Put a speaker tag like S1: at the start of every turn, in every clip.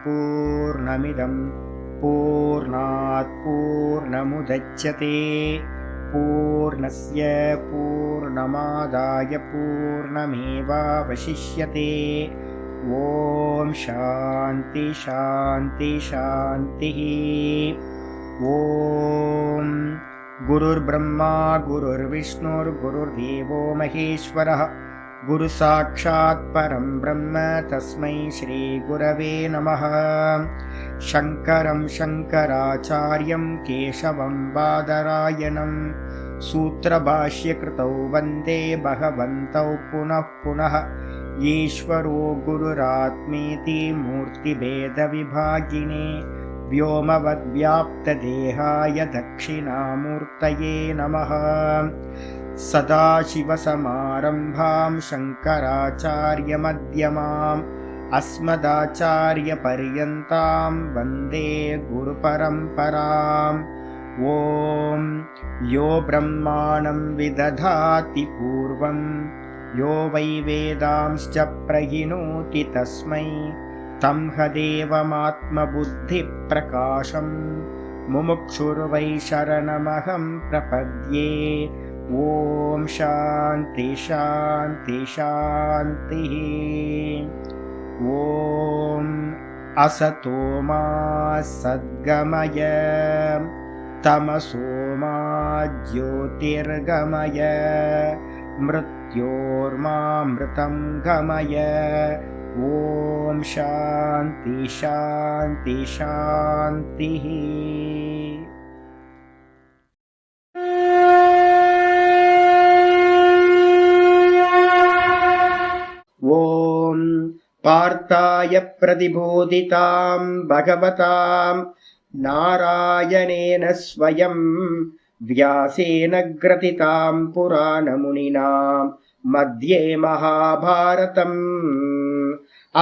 S1: पूर्णमिदं पूर्णात् पूर्णमुदच्यते पूर्णस्य पूर्णमादाय पूर्णमेवावशिष्यते। ॐ शान्ति शान्ति शान्तिः। ॐ गुरुर्ब्रह्मा गुरुर्विष्णुर्गुरुर्देवो महेश्वरः गुरुसाक्षात् परं ब्रह्म तस्मै श्रीगुरवे नमः। शङ्करं शङ्कराचार्यं केशवं बादरायणं सूत्रभाष्यकृतौ वन्दे भगवन्तौ पुनः पुनः। ईश्वरो गुरुरात्मेति मूर्तिभेदविभागिने व्योमवद्व्याप्तदेहाय दक्षिणामूर्तये नमः। सदाशिवसमारम्भां शङ्कराचार्यमध्यमाम् अस्मदाचार्यपर्यन्तां वन्दे गुरुपरम्पराम्। ॐ यो ब्रह्माणं विदधाति पूर्वं यो वै वेदांश्च प्रहिणोति तस्मै तं हदेवमात्मबुद्धिप्रकाशं मुमुक्षुर्वै शरणमहं प्रपद्ये। ॐ शान्ति शान्ति शान्तिः। ॐ असतो मा सद्गमय तमसो मा ज्योतिर्गमय मृत्योर्मामृतं गमय। ॐ शान्ति शान्ति शान्तिः। ॐ पार्थाय प्रतिबोधितां भगवतां नारायणेन स्वयं व्यासेन ग्रथितां पुराणमुनिना मध्ये महाभारतम्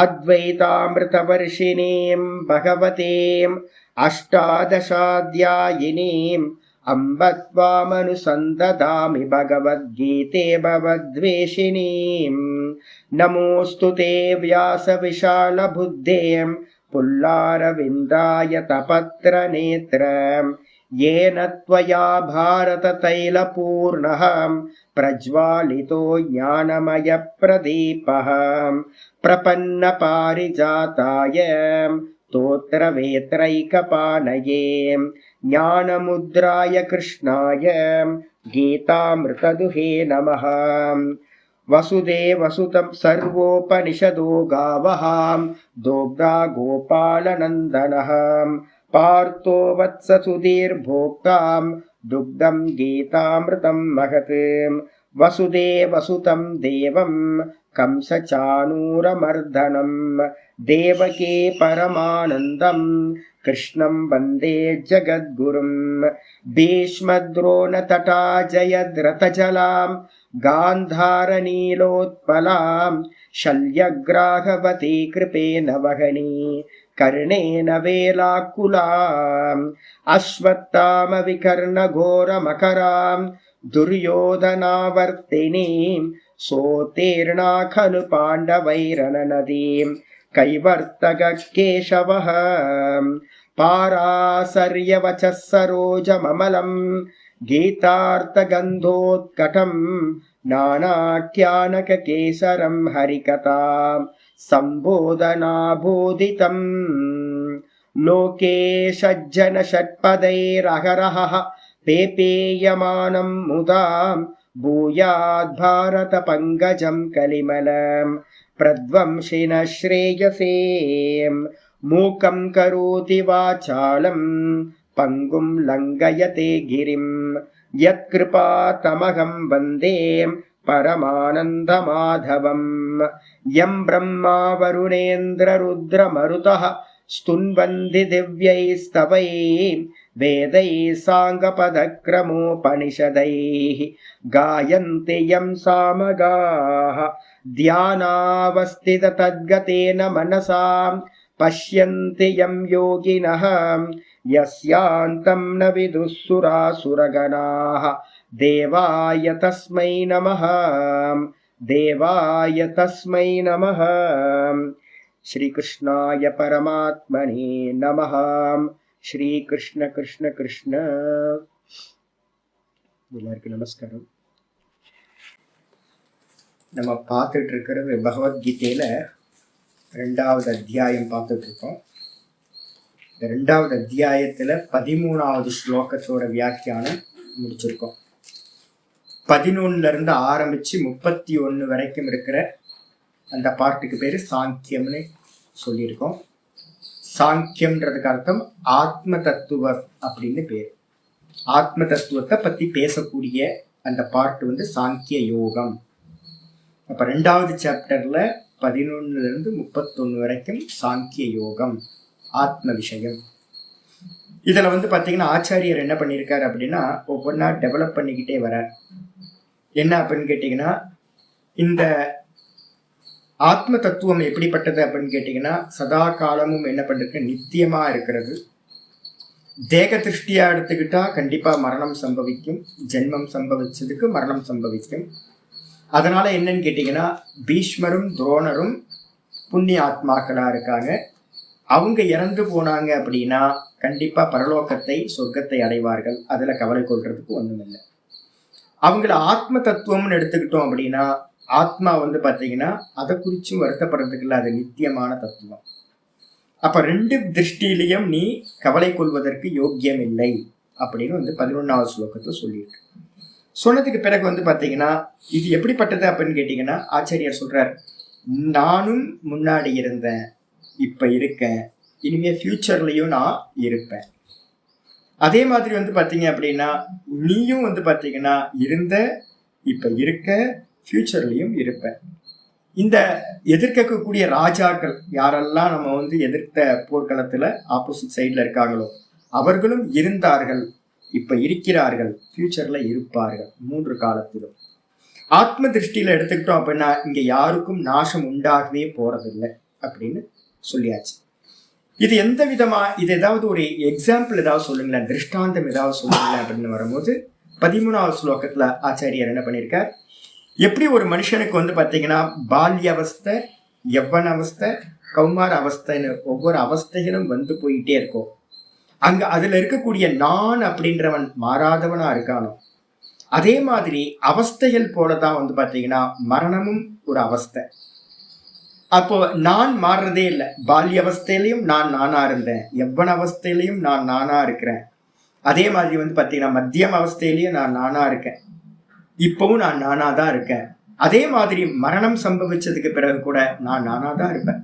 S1: अद्वैतामृतवर्षिणीं भगवतीम् अष्टादशाध्यायिनीम् अम्ब त्वामनुसन्दधामि भगवद्गीते भवद्वेषिणीम्। नमोऽस्तु ते व्यासविशालबुद्धें पुल्लारविन्दायतपत्रनेत्रम् येन त्वया भारततैलपूर्णः प्रज्वालितो ज्ञानमयप्रदीपः। प्रपन्नपारिजाताय स्तोत्रवेत्रैकपाणये ज्ञानमुद्राय कृष्णाय गीतामृतदुहे नमः। वसुदेवसुतं सर्वोपनिषदो गावः दोग्धा गोपालनन्दनः पार्थो वत्ससुधीर्भोक्तां दुग्धं गीतामृतं महत्। वसुदेवसुतं देवं कंसचाणूरमर्दनं देवकी परमानन्दं कृष्णं वन्दे जगद्गुरुं। भीष्मद्रोणतटा जयद्रथजलां गान्धारनीलोत्पलां शल्यग्राहवती कृपेण वहनी कर्णेन वेलाकुलाम् अश्वत्थामविकर्णघोरमकरां दुर्योधनावर्तिनीं सोत्तीर्णा खलु पाण्डवैरननदीं कैवर्तककेशवः। पाराशर्यवचः सरोजममलं गीतार्थगन्धोत्कटं नानाख्यानककेसरं हरिकथां सम्बोधनाबोधितम्। लोके सज्जनषट्पदैरहरहः पेपेयमानं मुदा भूयाद्भारतपङ्कजं कलिमलं प्रध्वंसिनः श्रेयसे। मूकं करोति वाचालं पङ्गुं लङ्घयते गिरिं यत्कृपातमहं वन्दे परमानन्दमाधवम्। यं ब्रह्मा वरुणेन्द्ररुद्रमरुतः स्तुन्वन्ति दिव्यैस्तवैः वेदैः साङ्गपदक्रमोपनिषदैः गायन्ति यं सामगाः ध्यानावस्थिततद्गतेन मनसां पश्यन्ति यं योगिनः यस्यान्तं न विदुःसुरासुरगणाः। देवाय तस्मै नमः, देवाय तस्मै नमः। श्रीकृष्णाय परमात्मने नमः. श्री कृष्ण कृष्ण कृष्ण. எல்லாருக்கும் நமஸ்காரம். நம்ம பார்த்துட்டு இருக்கிறது பகவத்கீதையில 2வது அத்தியாயம் பார்த்துட்டு இருக்கோம். இந்த 2வது அத்தியாயத்துல 13வது ஸ்லோகத்தோட வியாக்கியானம் முடிச்சிருக்கோம். 11ல இருந்து ஆரம்பிச்சு 31 வரைக்கும் இருக்கிற அந்த பார்ட்டுக்கு பேரு சாங்கியம்னு சொல்லியிருக்கோம். சாங்கியம்ன்றதுக்கு அர்த்தம் ஆத்ம தத்துவம் அப்படின்னு பேரு. ஆத்ம தத்துவத்தை பத்தி பேசக்கூடிய அந்த பார்ட் வந்து சாங்கிய யோகம். அப்ப 2வது சாப்டர்ல 11ல இருந்து 31 வரைக்கும் சாங்கிய யோகம், ஆத்ம விஷயம். இதுல வந்து பாத்தீங்கன்னா ஆச்சாரியர் என்ன பண்ணியிருக்காரு அப்படின்னா ஒவ்வொன்றா டெவலப் பண்ணிக்கிட்டே வரார். என்ன அப்படின்னு கேட்டீங்கன்னா, இந்த ஆத்ம தத்துவம் எப்படிப்பட்டது அப்படின்னு கேட்டீங்கன்னா, சதா காலமும் என்ன பண்றது, நித்தியமா இருக்கிறது. தேக திருஷ்டியா எடுத்துக்கிட்டா கண்டிப்பா மரணம் சம்பவிக்கும். ஜென்மம் சம்பவிச்சதுக்கு மரணம் சம்பவிக்கும். அதனால என்னன்னு கேட்டீங்கன்னா, பீஷ்மரும் துரோணரும் புண்ணிய ஆத்மாக்களா இருக்காங்க. அவங்க இறந்து போனாங்க அப்படின்னா கண்டிப்பா பரலோகத்தை, சொர்க்கத்தை அடைவார்கள். அதுல கவலை கொள்றதுக்கு ஒண்ணும் இல்லை. அவங்கள ஆத்ம தத்துவம்னு எடுத்துக்கிட்டோம் அப்படின்னா, ஆத்மா வந்து பாத்தீங்கன்னா அதை குறிச்சும் வருத்தப்படுறதுக்கு இல்லை, அது நித்தியமான தத்துவம். அப்ப 2 திருஷ்டிலையும் நீ கவலை கொள்வதற்கு யோக்கியம் இல்லை அப்படின்னு வந்து 11வது ஸ்லோகத்தை சொல்லியிருக்கு. சொன்னதுக்கு பிறகு வந்து பாத்தீங்கன்னா இது எப்படிப்பட்டது அப்படின்னு கேட்டீங்கன்னா, ஆச்சாரியர் சொல்றார், நானும் முன்னாடி இருந்தேன், இப்ப இருக்கேன், இனிமே ஃபியூச்சர்லயும் நான் இருப்பேன். அதே மாதிரி வந்து பாத்தீங்க அப்படின்னா நீயும் வந்து பாத்தீங்கன்னா இருந்த, இப்ப இருக்க, ஃபியூச்சர்லயும் இருப்ப. இந்த எதிர்க்கக்கூடிய ராஜாக்கள் யாரெல்லாம் நம்ம வந்து எதிர்த்த போர்க்களத்துல ஆப்போசிட் சைட்ல இருக்காங்களோ அவர்களும் இருந்தார்கள், இப்ப இருக்கிறார்கள், ஃபியூச்சர்ல இருப்பார்கள், 3 காலத்திலும். ஆத்ம திருஷ்டியில எடுத்துக்கிட்டோம் அப்படின்னா இங்க யாருக்கும் நாசம் உண்டாகவே போறதில்லை அப்படின்னு சொல்லியாச்சு. இது எந்த விதமா, இது ஏதாவது ஒரு எக்ஸாம்பிள் ஏதாவது சொல்லுங்களேன், திருஷ்டாந்தம் ஏதாவது சொல்லுங்களேன் அப்படின்னு வரும்போது 13வது ஸ்லோகத்துல ஆச்சாரியர் என்ன பண்ணியிருக்கார், எப்படி ஒரு மனுஷனுக்கு வந்து பாத்தீங்கன்னா பால்ய அவஸ்தை, யவ்வன அவஸ்தை, கௌமார அவஸ்தைன்னு ஒவ்வொரு அவஸ்தைகளும் வந்து போயிட்டே இருக்கும். அங்க அதுல இருக்கக்கூடிய நான் அப்படின்றவன் மாறாதவனா இருக்கானோ, அதே மாதிரி அவஸ்தைகள் போலதான் வந்து பாத்தீங்கன்னா மரணமும் ஒரு அவஸ்தை. அப்போ நான் மாறுறதே இல்லை. பால்ய அவஸ்தையிலையும் நான் நானா இருந்தேன், யவ்வன அவஸ்தையிலையும் நான் நானா இருக்கிறேன். அதே மாதிரி வந்து பாத்தீங்கன்னா மத்தியம் அவஸ்தையிலையும் நான் நானா இருக்கேன், இப்பவும் நான் நானா தான் இருக்கேன். அதே மாதிரி மரணம் சம்பவிச்சதுக்கு பிறகு கூட நான் நானா தான் இருப்பேன்.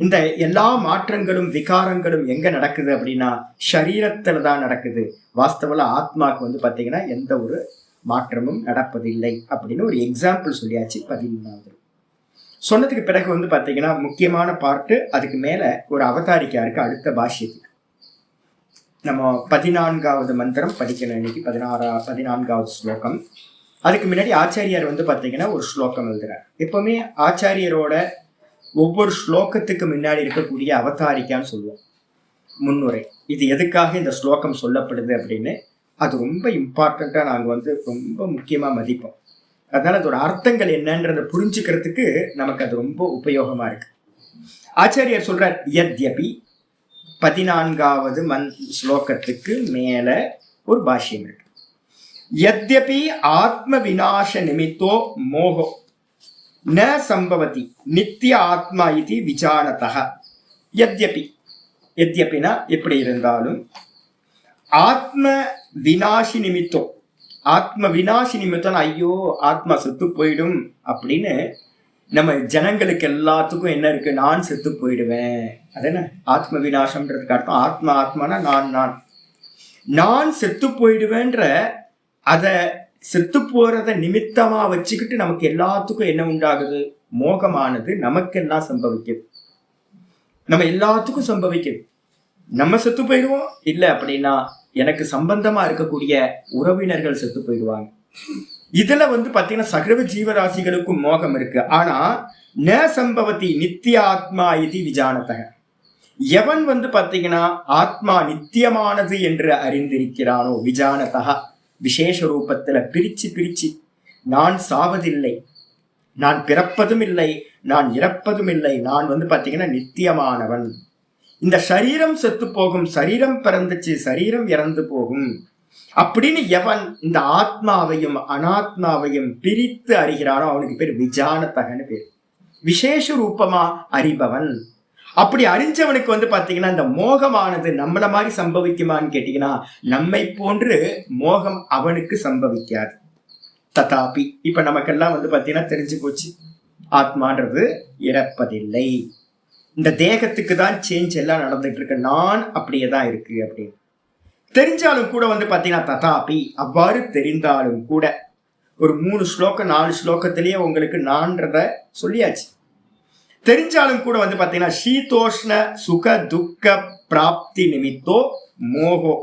S1: இந்த எல்லா மாற்றங்களும் விகாரங்களும் எங்க நடக்குது அப்படின்னா சரீரத்துல தான் நடக்குது. வாஸ்தவல ஆத்மாவுக்கு வந்து பாத்தீங்கன்னா எந்த ஒரு மாற்றமும் நடப்பதில்லை அப்படின்னு ஒரு எக்ஸாம்பிள் சொல்லியாச்சு 13வது. சொன்னதுக்கு பிறகு வந்து பாத்தீங்கன்னா முக்கியமான பார்ட்டு, அதுக்கு மேல ஒரு அவதாரிக்கா இருக்கு அடுத்த பாஷ்யத்துக்கு. நம்ம 14வது மந்திரம் படிக்கணும் இன்னைக்கு, 14வது ஸ்லோகம். அதுக்கு முன்னாடி ஆச்சாரியார் வந்து பாத்தீங்கன்னா ஒரு ஸ்லோகம் எழுதுறார். எப்பவுமே ஆச்சாரியரோட ஒவ்வொரு ஸ்லோகத்துக்கு முன்னாடி இருக்கக்கூடிய அவதாரிக்கான்னு சொல்லுவோம், முன்னுரை. இது எதுக்காக இந்த ஸ்லோகம் சொல்லப்படுது அப்படின்னு அது ரொம்ப இம்பார்ட்டண்டா நாங்க வந்து ரொம்ப முக்கியமா மதிப்போம். அதனால அதோட அர்த்தங்கள் என்னன்றதை புரிஞ்சுக்கிறதுக்கு நமக்கு அது ரொம்ப உபயோகமா இருக்கு. ஆச்சாரியர் சொல்றார், யத்யபி 14வது ஸ்லோகத்துக்கு மேல ஒரு பாஷ்யம் இருக்கு. யத்யபி ஆத்ம விநாச நிமித்தோ மோகோ ந சம்பவதி நித்திய ஆத்மா இது விசானதஹ. யத்யபி, யத்யபினா எப்படி இருந்தாலும், ஆத்ம விநாசி நிமித்தோ, ஆத்ம விநாசி நிமித்தம், ஐயோ ஆத்மா செத்து போயிடும் அப்படின்னு நம்ம ஜனங்களுக்கு எல்லாத்துக்கும் என்ன இருக்கு, நான் செத்து போயிடுவேன். அது என்ன ஆத்ம விநாசம்ன்றதுக்கு அர்த்தம், ஆத்மா ஆத்மானா நான் செத்து போயிடுவேன்ற அத செத்து போறத நிமித்தமா வச்சுக்கிட்டு நமக்கு எல்லாத்துக்கும் என்ன உண்டாகுது, மோகமானது நமக்கெல்லாம் சம்பவிக்குது. நம்ம எல்லாத்துக்கும் சம்பவிக்குது. நம்ம செத்து போயிடுவோம், இல்லை அப்படின்னா எனக்கு சம்பந்தமா இருக்கக்கூடிய உறவினர்கள் செத்து போயிடுவாங்க. இதுல வந்து பாத்தீங்கன்னா சகல ஜீவராசிகளுக்கும் மோகம் இருக்கு. ஆனா ந சம்பவதி நித்திய ஆத்மா இது விஜானதக. எவன் வந்து பாத்தீங்கன்னா ஆத்மா நித்தியமானது என்று அறிந்திருக்கிறானோ, விஜானதக விசேஷ ரூபத்துல பிரிச்சு நான் சாவதில்லை, நான் பிறப்பதும் இல்லை, நான் இறப்பதும் இல்லை, நான் பாத்தீங்கன்னா நித்தியமானவன். இந்த சரீரம் செத்து போகும், சரீரம் பிறந்துச்சு, சரீரம் இறந்து போகும் அப்படின்னு எவன் இந்த ஆத்மாவையும் அனாத்மாவையும் பிரித்து அறிகிறானோ அவனுக்கு பேர் விஜானதகன்னு பேர். விசேஷ ரூபமா அறிபவன். அப்படி அறிஞ்சவனுக்கு பாத்தீங்கன்னா இந்த மோகமானது நம்மள மாதிரி சம்பவிக்குமான்னு கேட்டீங்கன்னா நம்மை போன்று மோகம் அவனுக்கு சம்பவிக்காது. ததாபி இப்ப நமக்கெல்லாம் பாத்தீங்கன்னா தெரிஞ்சு போச்சு, ஆத்மான்றது இறப்பதில்லை. இந்த தேகத்துக்கு தான் சேஞ்ச் எல்லாம் நடந்துட்டு இருக்கு, நான் அப்படியே தான் இருக்கு அப்படின்னு தெரிஞ்சாலும் கூட பாத்தீங்கன்னா ததாபி அவ்வாறு தெரிந்தாலும் கூட ஒரு 3 ஸ்லோகம் 4 ஸ்லோகத்திலேயே உங்களுக்கு நான்றத சொல்லியாச்சு. தெரிஞ்சாலும் கூட பாத்தீங்கன்னா சீதோஷ்ண சுக துக்க பிராப்தி நிமித்தோ மோகோ.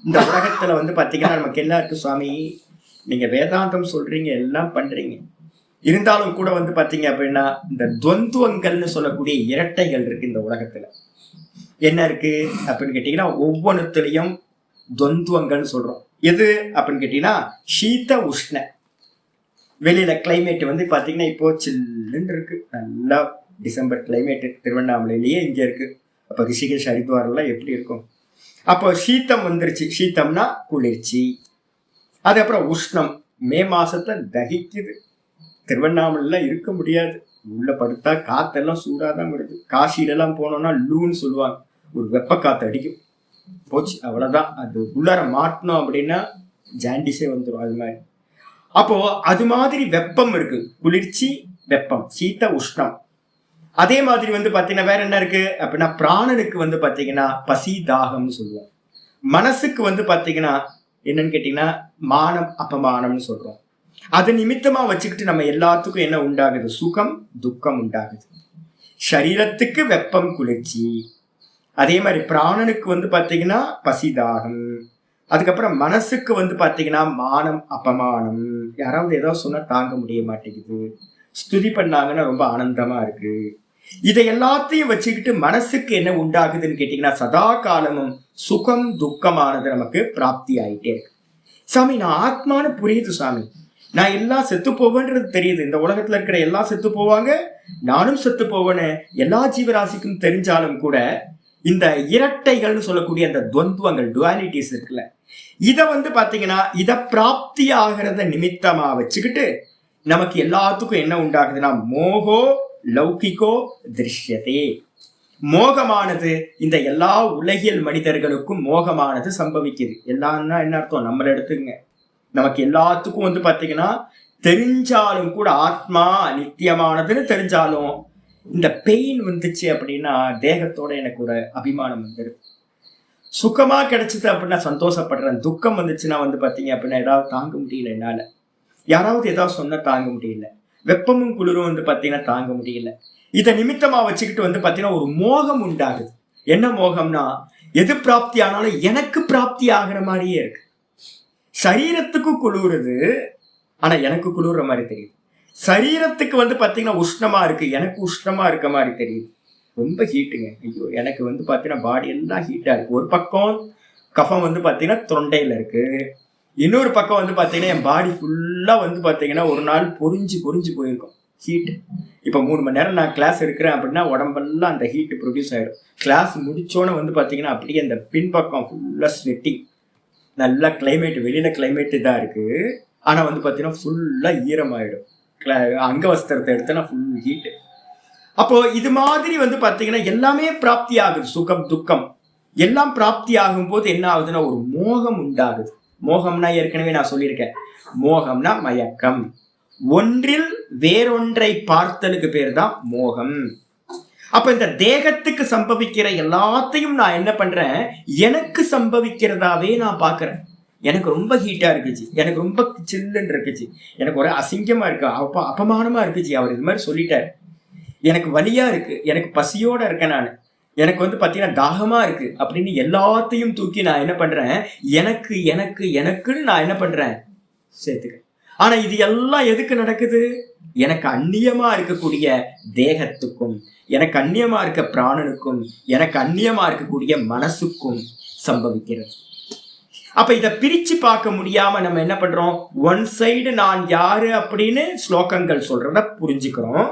S1: இந்த உலகத்துல பாத்தீங்கன்னா நமக்கு எல்லாருக்கும் சுவாமி நீங்க வேதாந்தம் சொல்றீங்க, எல்லாம் பண்றீங்க, இருந்தாலும் கூட பாத்தீங்க அப்படின்னா இந்த துவந்துவங்கள்னு சொல்லக்கூடிய இரட்டைகள் இருக்கு இந்த உலகத்துல. என்ன இருக்கு அப்படின்னு கேட்டீங்கன்னா ஒவ்வொன்றுத்திலையும் துவந்துவங்கள்னு சொல்றோம். எது அப்படின்னு கேட்டீங்கன்னா சீத உஷ்ண. வெளியில கிளைமேட் பாத்தீங்கன்னா இப்போ சில்லுன்னு இருக்கு, நல்லா டிசம்பர் கிளைமேட் திருவண்ணாமலையிலேயே இங்க இருக்கு. அப்ப ரிஷிகேஷ் ஹரித்வாரெல்லாம் எப்படி இருக்கும்? அப்போ சீத்தம் வந்துருச்சு, சீத்தம்னா குளிர்ச்சி. அதுக்கப்புறம் உஷ்ணம், மே மாசத்துல தகிக்குது, திருவண்ணாமலையில இருக்க முடியாது, உள்ள படுத்தா காத்தெல்லாம் சூடாதான் வருது. காசில எல்லாம் போனோம்னா லூன்னு சொல்லுவாங்க, ஒரு வெப்ப காத்து அடிக்கும், போச்சு அவ்வளவுதான். அது உள்ளார மாட்டணும் அப்படின்னா ஜாண்டிஸே வந்துடும் அது மாதிரி. அப்போ அது மாதிரி வெப்பம் இருக்கு, குளிர்ச்சி வெப்பம், சீத்த உஷ்ணம். அதே மாதிரி பாத்தீங்கன்னா வேற என்ன இருக்கு அப்படின்னா பிராணனுக்கு பாத்தீங்கன்னா பசி தாகம்னு சொல்லுவோம். மனசுக்கு பாத்தீங்கன்னா என்னன்னு கேட்டீங்கன்னா மானம் அபமானம்னு சொல்றோம். அது நிமித்தமா வச்சுக்கிட்டு நம்ம எல்லாத்துக்கும் என்ன உண்டாகுது? சுகம் துக்கம் உண்டாகுது. சரீரத்துக்கு வெப்பம் குளிர்ச்சி, அதே மாதிரி பிராணனுக்கு பாத்தீங்கன்னா பசிதாகம், அதுக்கப்புறம் மனசுக்கு பாத்தீங்கன்னா மானம் அபமானம். யாராவது ஏதாவது சொன்னா தாங்க முடிய மாட்டேங்குது, ஸ்துதி பண்ணாங்கன்னா ரொம்ப ஆனந்தமா இருக்கு. இதை எல்லாத்தையும் வச்சுக்கிட்டு மனசுக்கு என்ன உண்டாகுதுன்னு கேட்டீங்கன்னா சதா காலமும் சுகம் துக்கமானது நமக்கு பிராப்தி ஆயிட்டே இருக்கு. சாமி நான் ஆத்மானு புரியுது சாமி, நான் எல்லாம் செத்து போவேன்றது தெரியுது, இந்த உலகத்துல இருக்கிற எல்லாம் செத்து போவாங்க, நானும் செத்து போவேன்னு எல்லா ஜீவராசிக்கும் தெரிஞ்சாலும் கூட இந்த இரட்டைகள்னு சொல்லக்கூடிய அந்த துவந்துவங்கள், டுவாலிட்டிஸ் இருக்குல்ல, இதை பாத்தீங்கன்னா இதை பிராப்தி ஆகிறத நிமித்தமா வச்சுக்கிட்டு நமக்கு எல்லாத்துக்கும் என்ன உண்டாகுதுன்னா மோகோ லௌகிகோ திருஷ்யதே. மோகமானது இந்த எல்லா உலகியல் மனிதர்களுக்கும் மோகமானது சம்பவிக்குது. எல்லாம்னா என்ன அர்த்தம்? நம்மள எடுத்துங்க, நமக்கு எல்லாத்துக்கும் பாத்தீங்கன்னா தெரிஞ்சாலும் கூட ஆத்மா நித்தியமானதுன்னு தெரிஞ்சாலும் இந்த பெயின் வந்துச்சு அப்படின்னா தேகத்தோட எனக்கு ஒரு அபிமானம் வந்துடுது. சுகமா கிடைச்சது அப்படின்னா சந்தோஷப்படுறேன், துக்கம் வந்துச்சுன்னா பாத்தீங்க அப்படின்னா ஏதாவது தாங்க முடியல என்னால, யாராவது ஏதாவது சொன்னா தாங்க முடியல, வெப்பமும் குளிரும் பாத்தீங்கன்னா தாங்க முடியல. இதை நிமித்தமா வச்சுக்கிட்டு பாத்தீங்கன்னா ஒரு மோகம் உண்டாகுது. என்ன மோகம்னா எது பிராப்தி ஆனாலும் எனக்கு பிராப்தி ஆகிற மாதிரியே இருக்கு. சரீரத்துக்கு குளிருது ஆனா எனக்கு குளிர்ற மாதிரி தெரியுது, சரீரத்துக்கு பாத்தீங்கன்னா உஷ்ணமா இருக்கு, எனக்கு உஷ்ணமா இருக்க மாதிரி தெரியுது. ரொம்ப ஹீட்டுங்க, ஐயோ எனக்கு பாத்தீங்கன்னா பாடி எல்லாம் ஹீட்டா இருக்கு. ஒரு பக்கம் கஃபம் பாத்தீங்கன்னா தொண்டையில இருக்கு, இன்னொரு பக்கம் பாத்தீங்கன்னா என் பாடி ஃபுல்லா பாத்தீங்கன்னா ஒரு நாள் பொறிஞ்சு போயிருக்கும் ஹீட். இப்போ 3 மணி நேரம் நான் கிளாஸ் எடுக்கிறேன் அப்படின்னா உடம்பெல்லாம் அந்த ஹீட் ப்ரொடியூஸ் ஆயிடும். கிளாஸ் முடிச்சோன்னு பாத்தீங்கன்னா அப்படியே அந்த பின்பக்கம் ஃபுல்லா ஸ்வெட்டிங், நல்ல கிளைமேட், வெளியில கிளைமேட் தான் இருக்கு, ஆனா பாத்தீங்கன்னா ஃபுல்லா ஈரமாயிடும். அங்க வஸ்திரத்தை எடுத்தனா ஃபுல் ஹீட். அப்போ இது மாதிரி பாத்தீங்கன்னா எல்லாமே பிராப்தி ஆகுது, சுகம் துக்கம் எல்லாம் பிராப்தி ஆகும் போது என்ன ஆகுதுன்னா ஒரு மோகம் உண்டாகுது. மோகம்னா ஏற்கனவே நான் சொல்லியிருக்கேன், மோகம்னா மயக்கம், ஒன்றில் வேறொன்றை பார்த்தலுக்கு பேர் தான் மோகம். அப்ப இந்த தேகத்துக்கு சம்பவிக்கிற எல்லாத்தையும் நான் என்ன பண்றேன், எனக்கு சம்பவிக்கிறதாவே நான் பாக்குறேன். எனக்கு ரொம்ப ஹீட்டா இருக்குச்சு, எனக்கு ரொம்ப சில்லுன்னு இருக்குச்சு, எனக்கு ஒரு அசிங்கமா இருக்கு, அபமானமா இருக்குச்சு, அவர் இது மாதிரி சொல்லிட்டாரு, எனக்கு வலியா இருக்கு, எனக்கு பசியோட இருக்கேன், நான் எனக்கு பாத்தீங்கன்னா தாகமா இருக்கு அப்படின்னு எல்லாத்தையும் தூக்கி நான் என்ன பண்றேன், எனக்கு எனக்கு எனக்குன்னு நான் என்ன பண்றேன் சேர்த்துக்க. ஆனா இது எல்லாம் எதுக்கு நடக்குது? எனக்கு அந்நியமா இருக்கக்கூடிய தேகத்துக்கும், எனக்கு அந்நியமா இருக்க பிராணனுக்கும், எனக்கு அந்நியமா இருக்கக்கூடிய மனசுக்கும் சம்பவிக்கிறது. அப்ப இதை பிரிச்சு பார்க்க முடியாம நம்ம என்ன பண்றோம், ஒன் சைடு நான் யாரு அப்படின்னு ஸ்லோகங்கள் சொல்றத புரிஞ்சுக்கிறோம்.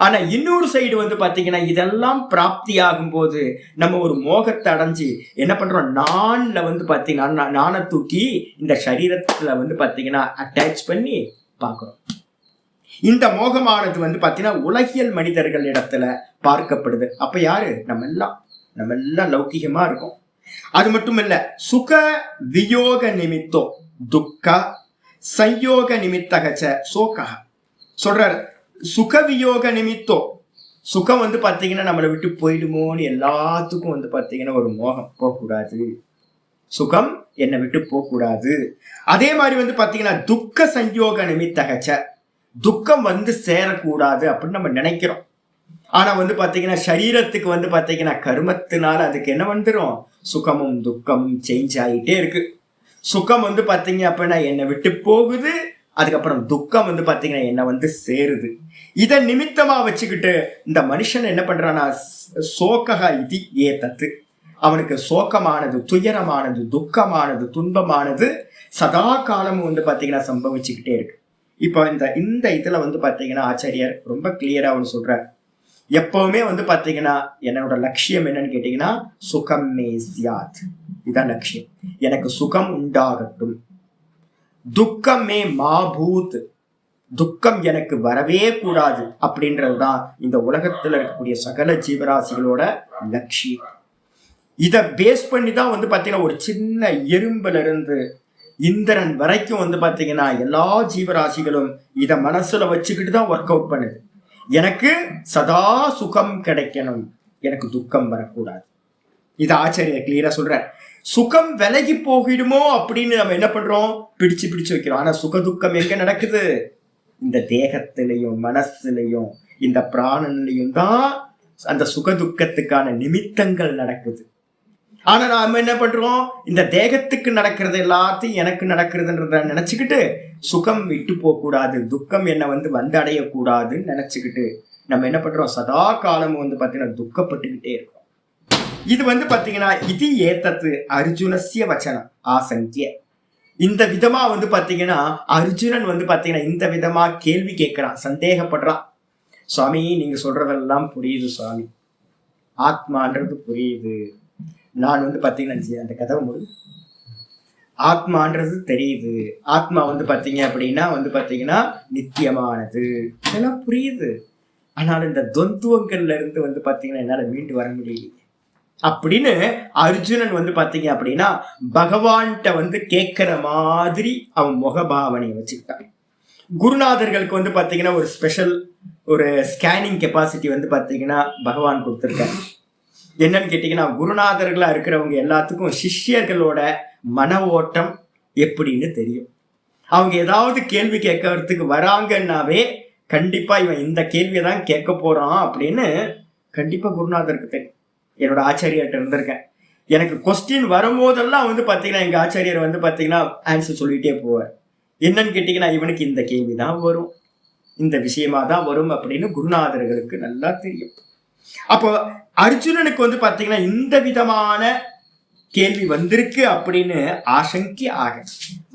S1: ஆனா இன்னொரு சைடு வந்து பாத்தீங்கன்னா இதெல்லாம் பிராப்தி ஆகும் போது நம்ம ஒரு மோகத்தை அடைஞ்சு என்ன பண்றோம், நான்ல வந்து பாத்தீங்கன்னா நானை தூக்கி இந்த சரீரத்துல வந்து பாத்தீங்கன்னா அட்டாச் பண்ணி பார்க்கிறோம். இந்த மோகமானது வந்து பாத்தீங்கன்னா உலகியல் மனிதர்கள் இடத்துல பார்க்கப்படுது. அப்ப யாரு, நம்ம எல்லாம் லௌகிகமா இருக்கும். அது மட்டும் இல்ல, சுக வியோக நிமித்தோ துக்க சயோக நிமித்தகச்ச சோக சொல்றாரு. சுக வியோக நிமித்தோ, சுகம் வந்து பாத்தீங்கன்னா நம்மளை விட்டு போயிடுமோன்னு எல்லாத்துக்கும் வந்து பாத்தீங்கன்னா ஒரு மோகம், போகக்கூடாது, சுகம் என்னை விட்டு போகக்கூடாது. அதே மாதிரி வந்து பாத்தீங்கன்னா துக்க சயோக நிமித்தகச்ச, துக்கம் வந்து சேரக்கூடாது அப்படின்னு நம்ம நினைக்கிறோம். ஆனா வந்து பாத்தீங்கன்னா சரீரத்துக்கு வந்து பாத்தீங்கன்னா கர்மத்தினால அதுக்கு என்ன வந்துடும், சுகமும் துக்கமும் சேஞ்ச் ஆகிட்டே இருக்கு. சுகம் வந்து பாத்தீங்க அப்படின்னா என்னை விட்டு போகுது, அதுக்கப்புறம் துக்கம் வந்து பாத்தீங்கன்னா என்ன வந்து சேருது. இதை நிமித்தமா வச்சுக்கிட்டு இந்த மனுஷன் என்ன பண்றான்னா சோகா இது ஏதத்து, அவனுக்கு சோகமானது, துயரமானது, துக்கமானது, துன்பமானது சதா காலமும் வந்து பாத்தீங்கன்னா சம்பவிச்சுக்கிட்டே இருக்கு. இப்போ இந்த இதுல வந்து பாத்தீங்கன்னா ஆச்சாரியர் ரொம்ப கிளியரா ஒன்று சொல்றார். எப்பவுமே வந்து பாத்தீங்கன்னா என்னோட லட்சியம் என்னன்னு கேட்டீங்கன்னா சுகம் மே சியாத், இதுதான் லட்சியம். எனக்கு சுகம் உண்டாகட்டும். துக்கம் மே மாபூத், துக்கம் எனக்கு வரவே கூடாது அப்படின்றதுதான் இந்த உலகத்துல இருக்கக்கூடிய சகல ஜீவராசிகளோட லட்சியம். இதை பேஸ் பண்ணி தான் வந்து பாத்தீங்கன்னா ஒரு சின்ன எறும்புல இருந்து இந்திரன் வரைக்கும் வந்து பாத்தீங்கன்னா எல்லா ஜீவராசிகளும் இத மனசுல வச்சுக்கிட்டு தான் ஒர்க் அவுட் பண்ணுது. எனக்கு சதா சுகம் கிடைக்கணும், எனக்கு துக்கம் வரக்கூடாது. இது ஆச்சரிய கிளியரா சொல்ற. சுகம் விலகி போகிடுமோ அப்படின்னு நம்ம என்ன பண்றோம், பிடிச்சு வைக்கிறோம். ஆனா சுக துக்கம் எங்க நடக்குது, இந்த தேகத்திலையும் மனசுலையும் இந்த பிராணன்லையும் தான் அந்த சுக துக்கத்துக்கான நிமித்தங்கள் நடக்குது. ஆனா நாம என்ன பண்றோம், இந்த தேகத்துக்கு நடக்கிறது எல்லாத்தையும் எனக்கு நடக்கிறதுன்றத நினைச்சுக்கிட்டு சுகம் விட்டு போக கூடாது, துக்கம் என்ன வந்து அடையக்கூடாதுன்னு நினைச்சுக்கிட்டு நம்ம என்ன பண்றோம், சதா காலமும் வந்து பாத்தீங்கன்னா துக்கப்பட்டுக்கிட்டே இருக்கோம். இது வந்து பாத்தீங்கன்னா இது ஏத்தத்து அர்ஜுனஸ்ய வச்சனம் ஆசங்கிய. இந்த விதமா வந்து பாத்தீங்கன்னா அர்ஜுனன் வந்து பாத்தீங்கன்னா இந்த விதமா கேள்வி கேட்கிறான், சந்தேகப்படுறான். சுவாமி நீங்க சொல்றதெல்லாம் புரியுது சுவாமி, ஆத்மான்றது புரியுது, நான் வந்து பாத்தீங்கன்னா அந்த கதவை முடி, ஆத்மான்றது தெரியுது, ஆத்மா வந்து பாத்தீங்க அப்படின்னா வந்து பாத்தீங்கன்னா நித்தியமானது, இதெல்லாம் புரியுது. ஆனால் இந்த துவந்துவங்கள்ல இருந்து வந்து பாத்தீங்கன்னா என்னால மீண்டு வர முடியல அப்படின்னு அர்ஜுனன் வந்து பாத்தீங்க அப்படின்னா பகவான்கிட்ட வந்து கேட்கிற மாதிரி அவன் முகபாவனையை வச்சுக்கிட்டான். குருநாதர்களுக்கு வந்து பாத்தீங்கன்னா ஒரு ஸ்பெஷல் ஒரு ஸ்கேனிங் கெப்பாசிட்டி வந்து பாத்தீங்கன்னா பகவான் கொடுத்துருக்காரு. என்னன்னு கேட்டீங்கன்னா குருநாதர்களா இருக்கிறவங்க எல்லாத்துக்கும் சிஷ்யர்களோட மன ஓட்டம் எப்படின்னு தெரியும். அவங்க ஏதாவது கேள்வி கேட்கறதுக்கு வராங்கன்னாவே கண்டிப்பா இவன் இந்த கேள்வியை தான் கேட்க போறான் அப்படின்னு கண்டிப்பா குருநாதருக்கு தெரியும். என்னோட ஆச்சாரியர்கிட்ட இருந்திருக்கேன், எனக்கு கொஸ்டின் வரும்போதெல்லாம் வந்து பாத்தீங்கன்னா எங்க ஆச்சாரியர் வந்து பாத்தீங்கன்னா ஆன்சர் சொல்லிட்டே போவார். என்னன்னு கேட்டீங்கன்னா இவனுக்கு இந்த கேள்வி தான் வரும், இந்த விஷயமா தான் வரும் அப்படின்னு குருநாதர்களுக்கு நல்லா தெரியும். அப்போ அர்ஜுனனுக்கு வந்து பாத்தீங்கன்னா இந்த விதமான கேள்வி வந்திருக்கு அப்படின்னு ஆசங்கி ஆக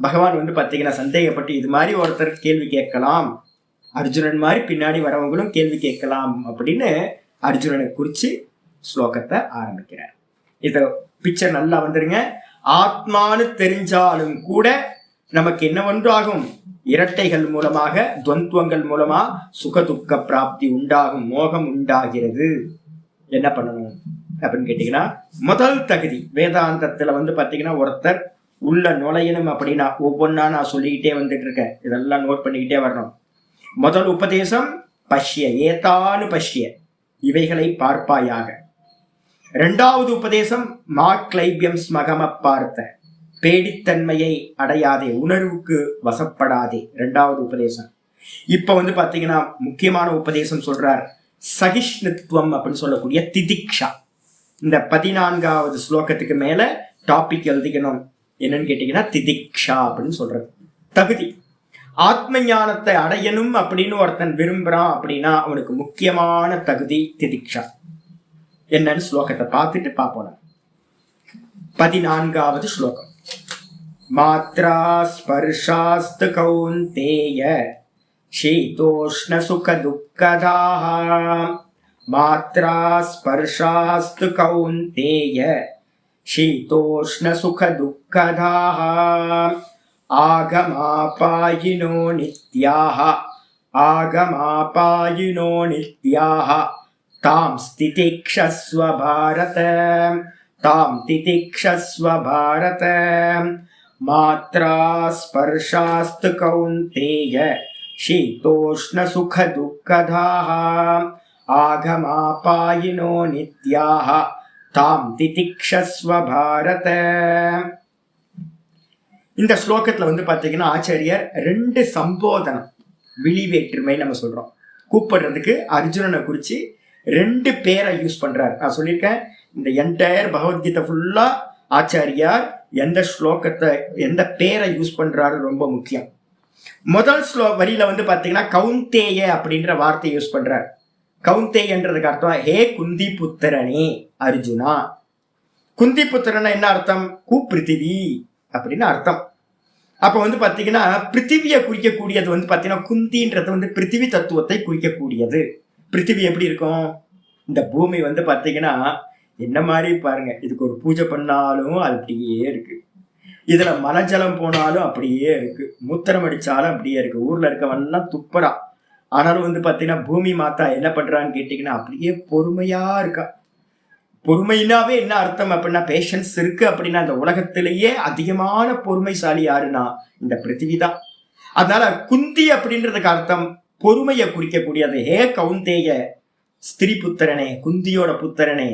S1: பகவான் வந்து பாத்தீங்கன்னா சந்தேகப்பட்டு இது மாதிரி ஒருத்தர் கேள்வி கேட்கலாம், அர்ஜுனன் மாதிரி பின்னாடி வரவங்களும் கேள்வி கேட்கலாம் அப்படின்னு அர்ஜுனனை குறிச்சு ஸ்லோகத்தை ஆரம்பிக்கிறார். இத பிக்சர் நல்லா வந்துருங்க. ஆத்மானு தெரிஞ்சாலும் கூட நமக்கு என்ன ஒன்றாகும், இரட்டைகள் மூலமாக துவந்துவங்கள் மூலமா சுகதுக்க பிராப்தி உண்டாகும், மோகம் உண்டாகிறது. என்ன பண்ணணும் அப்படின்னு கேட்டீங்கன்னா முதல் தகுதி வேதாந்தத்துல வந்து பாத்தீங்கன்னா ஒருத்தர் உள்ள நுழையணும் அப்படின்னா ஒவ்வொன்னா நான் சொல்லிக்கிட்டே வந்துட்டு இருக்கேன், இதெல்லாம் நோட் பண்ணிக்கிட்டே வரணும். முதல் உபதேசம் பஷ்ய ஏதானு பஷ்ய, இவைகளை பார்ப்பாயாக. இரண்டாவது உபதேசம் மாக்லைபியம் ஸ்மகம பார்த்த, பேடித்தன்மையை அடையாதே, உணர்வுக்கு வசப்படாதே, இரண்டாவது உபதேசம். இப்ப வந்து பாத்தீங்கன்னா முக்கியமான உபதேசம் சொல்றார், சகிஷ்ணுத்துவம் அப்படின்னு சொல்லக்கூடிய திதிக்ஷா. இந்த 14வது ஸ்லோகத்துக்கு மேல டாபிக் எழுதிக்கணும், என்னன்னு கேட்டீங்கன்னா திதிக்ஷா அப்படின்னு சொல்றது தகுதி. ஆத்ம ஞானத்தை அடையணும் அப்படின்னு ஒருத்தன் விரும்புறான் அப்படின்னா அவனுக்கு முக்கியமான தகுதி திதிக்ஷா. என்னன்னு ஸ்லோகத்தை பார்த்துட்டு பார்ப்போம். 14வது ஸ்லோகம். மாத்ரா ஸ்பர்ஷாஸ்து கௌந்தேய ஷீதோஷ்ண சுக துக்கதாஹ. மாத்ரா ஸ்பர்ஷாஸ்து கௌந்தேய ஷீதோஷ்ண சுக துக்கதாஹ. ஆகமாபாயினோ நித்யாஹ ஆகமாபாயினோ நித்யாஹ தாம் ஸ்திதிக்ஷஸ்வ பாரத தாம் திதிக்ஷஸ்வ பாரத. மாத்ரா ஸ்பர்ஷாஸ்து கௌந்தேய ஷீதோஷ்ண சுக துக்கதாஹ. ஆகமாபாயினோ நித்யாஹ தாம் திதிக்ஷஸ்வ பாரத. இந்த ஸ்லோகத்துல வந்து பாத்தீங்கன்னா ஆச்சாரியர் 2 சம்போதனம் விழிவேற்றுமை நம்ம சொல்றோம். கூப்பிடுறதுக்கு அர்ஜுனனை குறிச்சு 2 பேரை யூஸ் பண்றாரு. நான் சொல்லியிருக்கேன், இந்த என்டையர் பகவத்கீதை ஃபுல்லா ஆச்சாரியார் எந்த ஸ்லோகத்தை எந்த பேரை யூஸ் பண்றாரு ரொம்ப முக்கியம். முதல் வரியில வந்து பாத்தீங்கன்னா கௌந்தேய அப்படின்ற வார்த்தையை யூஸ் பண்றார். கௌந்தேயன்றதுக்கு அர்த்தம் ஹே குந்தி புத்திரனே அர்ஜுனா. குந்தி புத்திரனா என்ன அர்த்தம்? பிருத்திவி அப்படின்னு அர்த்தம். அப்ப வந்து பாத்தீங்கன்னா பிருத்திவியை குறிக்கக்கூடியது வந்து பாத்தீங்கன்னா குந்தின்றது வந்து பிருத்திவி தத்துவத்தை குறிக்கக்கூடியது. பிருத்திவி எப்படி இருக்கும்? இந்த பூமி வந்து பாத்தீங்கன்னா என்ன மாதிரி பாருங்க, இதுக்கு ஒரு பூஜை பண்ணாலும் அது அப்படியே இருக்கு, இதுல மலஜலம் போனாலும் அப்படியே இருக்கு, மூத்திரம் அடிச்சாலும் அப்படியே இருக்கு, ஊர்ல இருக்கவன்லாம் துப்புறா. ஆனாலும் வந்து பாத்தீங்கன்னா பூமி மாதா என்ன பண்றான்னு கேட்டீங்கன்னா அப்படியே பொறுமையா இருக்கா. பொறுமைனாவே என்ன அர்த்தம் அப்படின்னா பேஷன்ஸ் இருக்கு அப்படின்னா அந்த உலகத்திலேயே அதிகமான பொறுமைசாலி யாருன்னா இந்த பிருத்திவி தான். அதனால குந்தி அப்படின்றதுக்கு அர்த்தம் பொறுமையை குறிக்கக்கூடியது. ஹே கௌந்தேய ஸ்திரீ புத்திரனே, குந்தியோட புத்திரனே.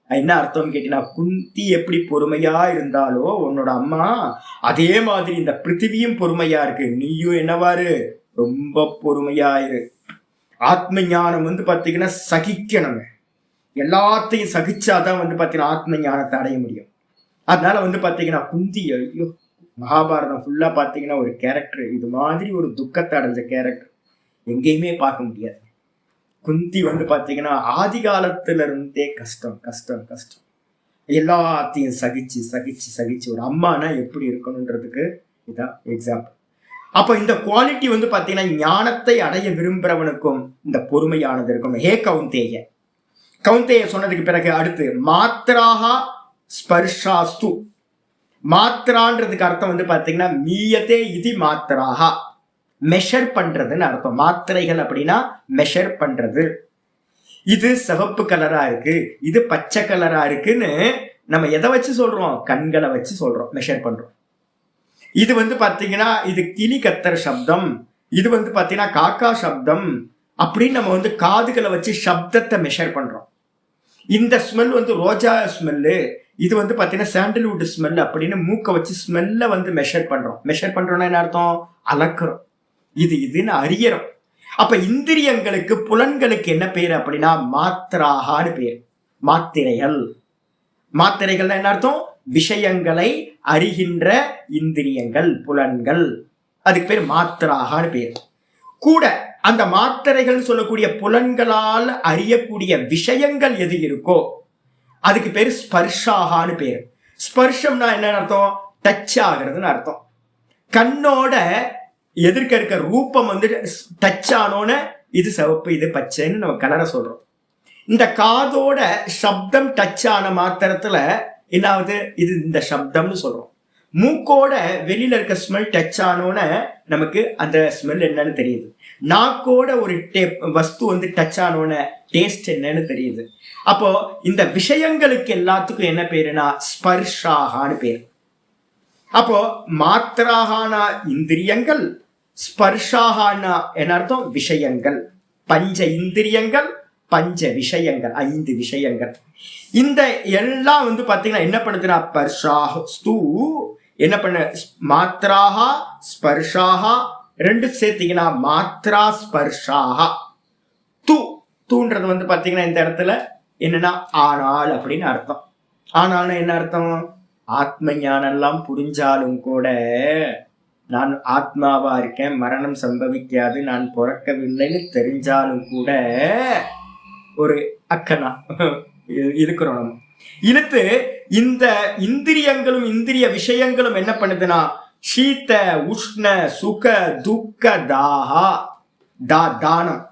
S1: என்ன அர்த்தம் கேட்டீங்கன்னா குந்தி எப்படி பொறுமையா இருந்தாலோ உன்னோட அம்மா, அதே மாதிரி இந்த பிருத்திவியும் பொறுமையா இருக்கு, நீயும் என்னவாரு ரொம்ப பொறுமையா இரு. ஆத்ம ஞானம் வந்து பாத்தீங்கன்னா சகிக்கணும், எல்லாத்தையும் சகிச்சாதான் வந்து பாத்தீங்கன்னா ஆத்ம ஞானத்தை அடைய முடியும். அதனால வந்து பாத்தீங்கன்னா குந்தி, ஐயோ மகாபாரதம் ஃபுல்லா பாத்தீங்கன்னா ஒரு கேரக்டர் இது மாதிரி ஒரு துக்கத்தை அடைஞ்ச கேரக்டர் எங்கேயுமே பார்க்க முடியாது. குந்தி வந்து பாத்தீங்கன்னா ஆதி காலத்துல இருந்தே கஷ்டம் கஷ்டம் கஷ்டம், எல்லாத்தையும் சகிச்சு சகிச்சு சகிச்சு ஒரு அம்மானா எப்படி இருக்கணும்ன்றதுக்கு இதான் எக்ஸாம்பிள். அப்ப இந்த குவாலிட்டி வந்து பாத்தீங்கன்னா ஞானத்தை அடைய விரும்புறவனுக்கும் இந்த பொறுமையானது இருக்கும். ஹே கௌந்தேய, கௌந்தேய சொன்னதுக்கு பிறகு அடுத்து மாத்ராஹா ஸ்பர்ஷாஸ்து. மாத்ரான்றதுக்கு அர்த்தம் வந்து பாத்தீங்கன்னா மீயத்தே இது மாத்ராஹா, மெஷர் பண்றதுன்னு அர்த்தம். மாத்திரைகள் அப்படின்னா மெஷர் பண்றது. இது சிவப்பு கலரா இருக்கு, இது பச்சை கலரா இருக்குன்னு நம்ம எதை வச்சு சொல்றோம்? கண்களை வச்சு சொல்றோம், மெஷர் பண்றோம். இது வந்து பாத்தீங்கன்னா இது கிளி கத்தர சப்தம், இது வந்து பாத்தீங்கன்னா காக்கா சப்தம் அப்படின்னு நம்ம வந்து காதுகளை வச்சு சப்தத்தை மெஷர் பண்றோம். இந்த ஸ்மெல் வந்து ரோஜா ஸ்மெல்லு, இது வந்து பாத்தீங்கன்னா சாண்டல்வுட் ஸ்மெல் அப்படின்னு மூக்க வச்சு ஸ்மெல்ல வந்து மெஷர் பண்றோம். மெஷர் பண்றோம்னா என்ன அர்த்தம்? அளக்குறோம், இது இதுன்னு அறியறோம். அப்ப இந்திரியங்களுக்கு புலன்களுக்கு என்ன பேர் அப்படின்னா மாத்ராகான்னு பேர். மாத்திரைகள். மாத்திரைகள்னா என்ன அர்த்தம்? விஷயங்களை அறிகின்ற இந்திரியங்கள், புலன்கள், அதுக்கு பேர் மாத்ராகான்னு பேர். கூட அந்த மாத்திரைகள் சொல்லக்கூடிய புலன்களால் அறியக்கூடிய விஷயங்கள் எது இருக்கோ அதுக்கு பேர் ஸ்பர்ஷாகான்னு பேர். ஸ்பர்ஷம்னா என்ன அர்த்தம்? டச் ஆகிறதுன்னு அர்த்தம். கண்ணோட எதிர்க்க இருக்க ரூபம் வந்து டச் ஆனோன்னு இது சிவப்பு இது பச்சைன்னு நம்ம கலரை சொல்றோம். இந்த காதோட சப்தம் டச் ஆன மாத்திரத்துல என்னாவது இது இந்த சப்தம்னு சொல்றோம். மூக்கோட வெளியில இருக்க ஸ்மெல் டச் ஆனோன்னு நமக்கு அந்த ஸ்மெல் என்னன்னு தெரியுது. நாக்கோட ஒரு வஸ்து வந்து டச் ஆனோன்னு டேஸ்ட் என்னன்னு தெரியுது. அப்போ இந்த விஷயங்களுக்கு எல்லாத்துக்கும் என்ன பேருனா ஸ்பர்ஷாகான்னு பேரு. அப்போ மாத்திராகானா இந்திரியங்கள், ஸ்பர்ஷாகானா என்ன அர்த்தம்? விஷயங்கள். பஞ்ச இந்திரியங்கள், பஞ்ச விஷயங்கள், 5 விஷயங்கள். இந்த எல்லாம் வந்து பாத்தீங்கன்னா என்ன பண்ணுதுன்னா ஸ்பர்ஷாஸ்து என்ன பண்ண, மாத்ராஹா ஸ்பர்ஷாஹா 2 சேர்த்தீங்கன்னா மாத்ரா ஸ்பர்ஷாஹா. தூன்றது வந்து பாத்தீங்கன்னா இந்த இடத்துல என்னன்னா ஆனால் அப்படின்னு அர்த்தம். ஆனால்னா என்ன அர்த்தம்? ஆத்ம ஞானம் எல்லாம் புரிஞ்சாலும் கூட நான் ஆத்மாவா இருக்கேன், மரணம் சம்பவிக்காது, நான் பிறக்கவில்லைன்னு தெரிஞ்சாலும் கூட ஒரு அக்கனா இருக்கிறோம் நம்ம. இழுத்து இந்த இந்திரியங்களும் இந்திரிய விஷயங்களும் என்ன பண்ணுதுன்னா சீத உஷ்ண சுக துக்க தாஹா தானம்